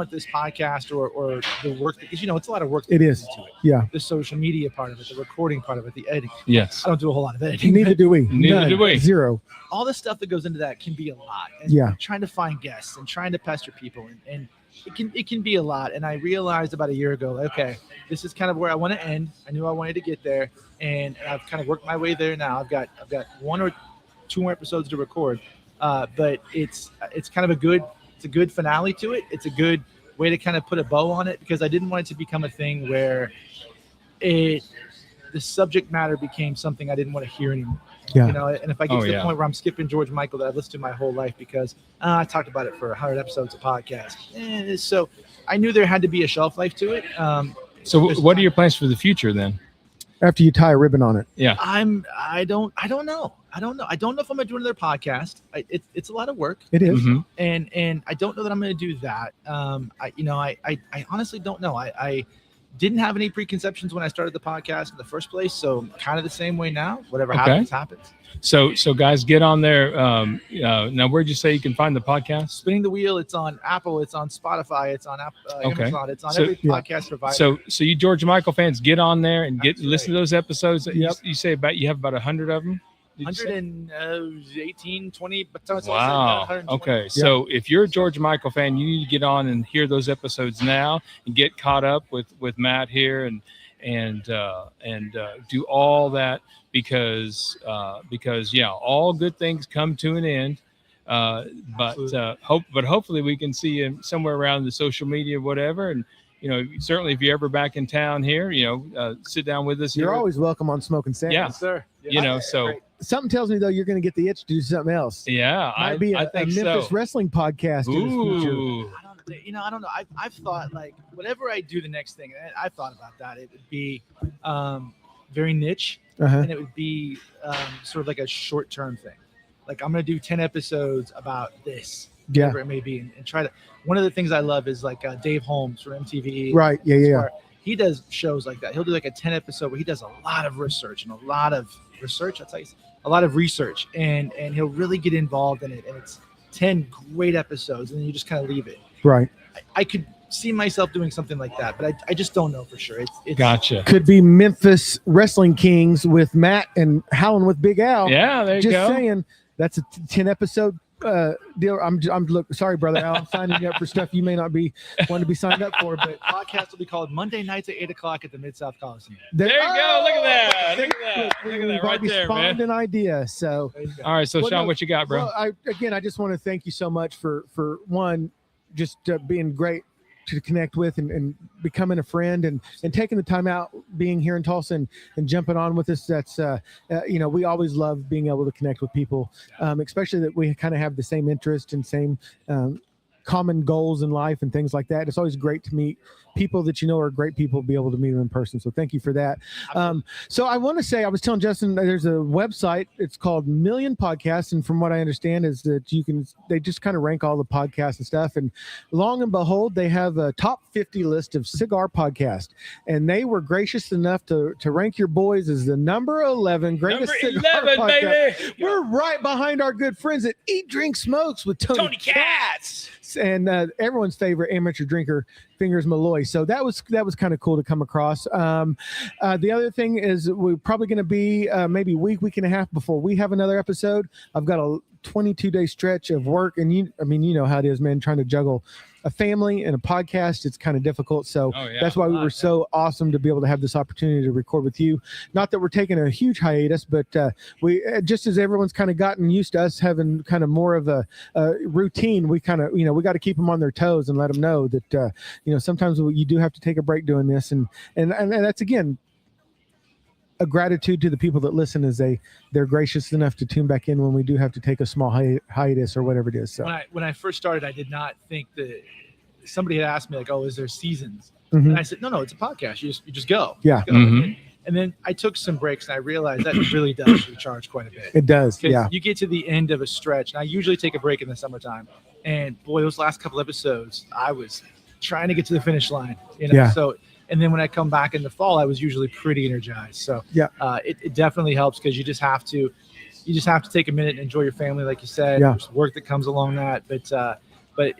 this podcast or the work, because it's a lot of work. It is. To it. Yeah. The social media part of it, the recording part of it, the editing. Yes. I don't do a whole lot of editing. Neither do we. Neither do we. Zero. All the stuff that goes into that can be a lot. And trying to find guests and trying to pester people and it can be a lot. And I realized about a year ago, okay, this is kind of where I want to end. I knew I wanted to get there, and I've kind of worked my way there now. I've got 1 or 2 more episodes to record, but it's kind of a good finale to it. It's a good way to kind of put a bow on it, because I didn't want it to become a thing where the subject matter became something I didn't want to hear anymore. Yeah. And if I get to the point where I'm skipping George Michael that I've listened to my whole life because I talked about it for 100 episodes of podcast. So I knew there had to be a shelf life to it. So what are your plans for the future then? After you tie a ribbon on it. Yeah. I don't know. I don't know if I'm going to do another podcast. It's a lot of work. It is. Mm-hmm. And I don't know that I'm going to do that. I honestly don't know. I didn't have any preconceptions when I started the podcast in the first place. So kind of the same way now, whatever happens. So guys, get on there. Now, where'd you say you can find the podcast? Spinning the Wheel. It's on Apple. It's on Spotify. It's on Amazon. It's on every podcast provider. So you George Michael fans, get on there and listen to those episodes. Yep. You say you have about 100 of them. 118, 20. Wow. Okay. So if you're a George Michael fan, you need to get on and hear those episodes now and get caught up with Matt here and do all that because all good things come to an end. But hopefully we can see you somewhere around the social media, whatever. And certainly if you're ever back in town here, sit down with us. You're always welcome on Smokin Sounds. Yeah, sir. Great. Something tells me though you're going to get the itch to do something else. Yeah, Might be a Memphis wrestling podcast. Ooh. I don't know. I've thought like whatever I do the next thing, I've thought about that. It would be very niche, and it would be sort of like a short-term thing. Like I'm going to do 10 episodes about this, whatever it may be, and try to. One of the things I love is like Dave Holmes from MTV. Right. Yeah. He does shows like that. He'll do like a 10 episode where he does a lot of research and a lot of research, and he'll really get involved in it. And it's 10 great episodes, and then you just kind of leave it. Right. I could see myself doing something like that, but I just don't know for sure. It's gotcha. Could be Memphis Wrestling Kings with Matt and Howlin' with Big Al. Yeah, there you go. Just saying, that's a 10 episode deal. I'm sorry, brother Al. I'm signing you up for stuff you may not be wanting to be signed up for, but podcast will be called Monday Nights at 8:00 at the Mid-South Coliseum. There you go. Look at that. Look at that right there, man. An idea. So, all right. So, Sean, what you got, bro? Well, I just want to thank you so much for one, just being great to connect with and becoming a friend and taking the time out being here in Tulsa and jumping on with us. That's we always love being able to connect with people, especially that we kind of have the same interest and same common goals in life and things like that. It's always great to meet people that are great people, be able to meet them in person. So thank you for that. So I want to say, I was telling Justin, there's a website, it's called Million Podcasts. And from what I understand is that they just kind of rank all the podcasts and stuff. And long and behold, they have a top 50 list of Cigar Podcast. And they were gracious enough to rank your boys as the number 11 greatest Cigar Podcast. Baby. We're right behind our good friends at Eat, Drink, Smokes with Tony Katz. And everyone's favorite amateur drinker, Fingers Malloy. So that was kind of cool to come across. The other thing is we're probably going to be maybe week and a half before we have another episode. I've got a 22-day stretch of work, and you know how it is, man, trying to juggle a family and a podcast, it's kind of difficult. So that's why we were so awesome to be able to have this opportunity to record with you. Not that we're taking a huge hiatus, but we just as everyone's kind of gotten used to us having kind of more of a routine, we kind of, we got to keep them on their toes and let them know that, sometimes you do have to take a break doing this. And that's, again, a gratitude to the people that listen as they're gracious enough to tune back in when we do have to take a small hiatus or whatever it is. So when I first started, I did not think that somebody had asked me like, "Oh, is there seasons?" Mhm. And I said, "No, it's a podcast. You just go." Yeah. Just go. And then I took some breaks and I realized that really does recharge quite a bit. It does. Yeah. You get to the end of a stretch, and I usually take a break in the summertime. And boy, those last couple episodes, I was trying to get to the finish line. Yeah. So. And then when I come back in the fall, I was usually pretty energized. So yeah, it definitely helps because you just have to take a minute and enjoy your family, like you said. Yeah. There's work that comes along that, but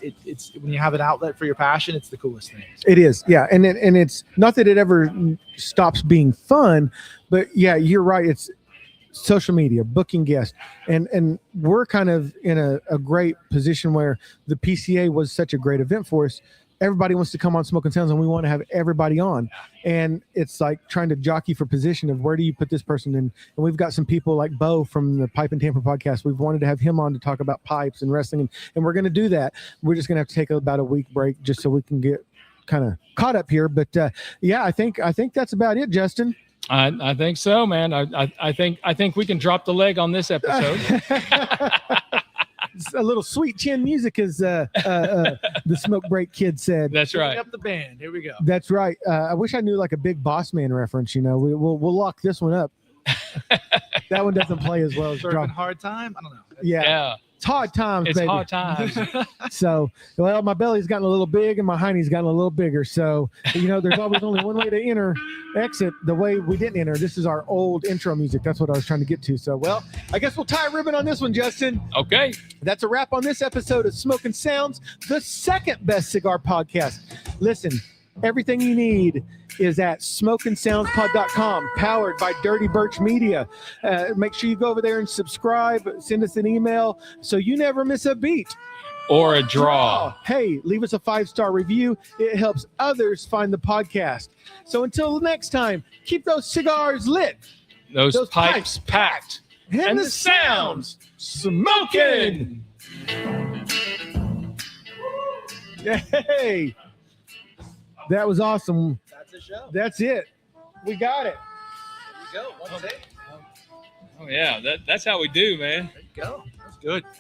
it's when you have an outlet for your passion, it's the coolest thing. It is, yeah, and it's not that it ever stops being fun, but yeah, you're right. It's social media, booking guests, and we're kind of in a great position where the PCA was such a great event for us. Everybody wants to come on Smokin Sounds, and we want to have everybody on. And it's like trying to jockey for position of where do you put this person in. And we've got some people like Bo from the Pipe and Tamper podcast. We've wanted to have him on to talk about pipes and wrestling, and we're going to do that. We're just going to have to take about a week break just so we can get kind of caught up here. But yeah, I think that's about it, Justin. I think so, man. I think we can drop the leg on this episode. A little sweet chin music, as the Smoke Break kid said. That's right. Up the band. Here we go. That's right. I wish I knew like a Big Boss Man reference. We'll lock this one up. That one doesn't play as well as Surfing Hard Time. I don't know. Yeah. It's hard times, it's baby. hard times. So, well, my belly's gotten a little big and my hiney's gotten a little bigger. So, there's always only one way to exit the way we didn't enter. This is our old intro music. That's what I was trying to get to. So, well, I guess we'll tie a ribbon on this one, Justin. Okay. That's a wrap on this episode of Smokin Sounds, the second best cigar podcast. Listen, everything you need is at smokinsoundspod.com, powered by Dirty Birch Media. Make sure you go over there and subscribe, send us an email so you never miss a beat. Or a draw. Hey, leave us a 5-star review. It helps others find the podcast. So until next time, keep those cigars lit. Those pipes packed. And the sounds smoking. Hey, that was awesome. That's the show. That's it. We got it. There you go. One take. Oh yeah, that's how we do, man. There you go. That's good.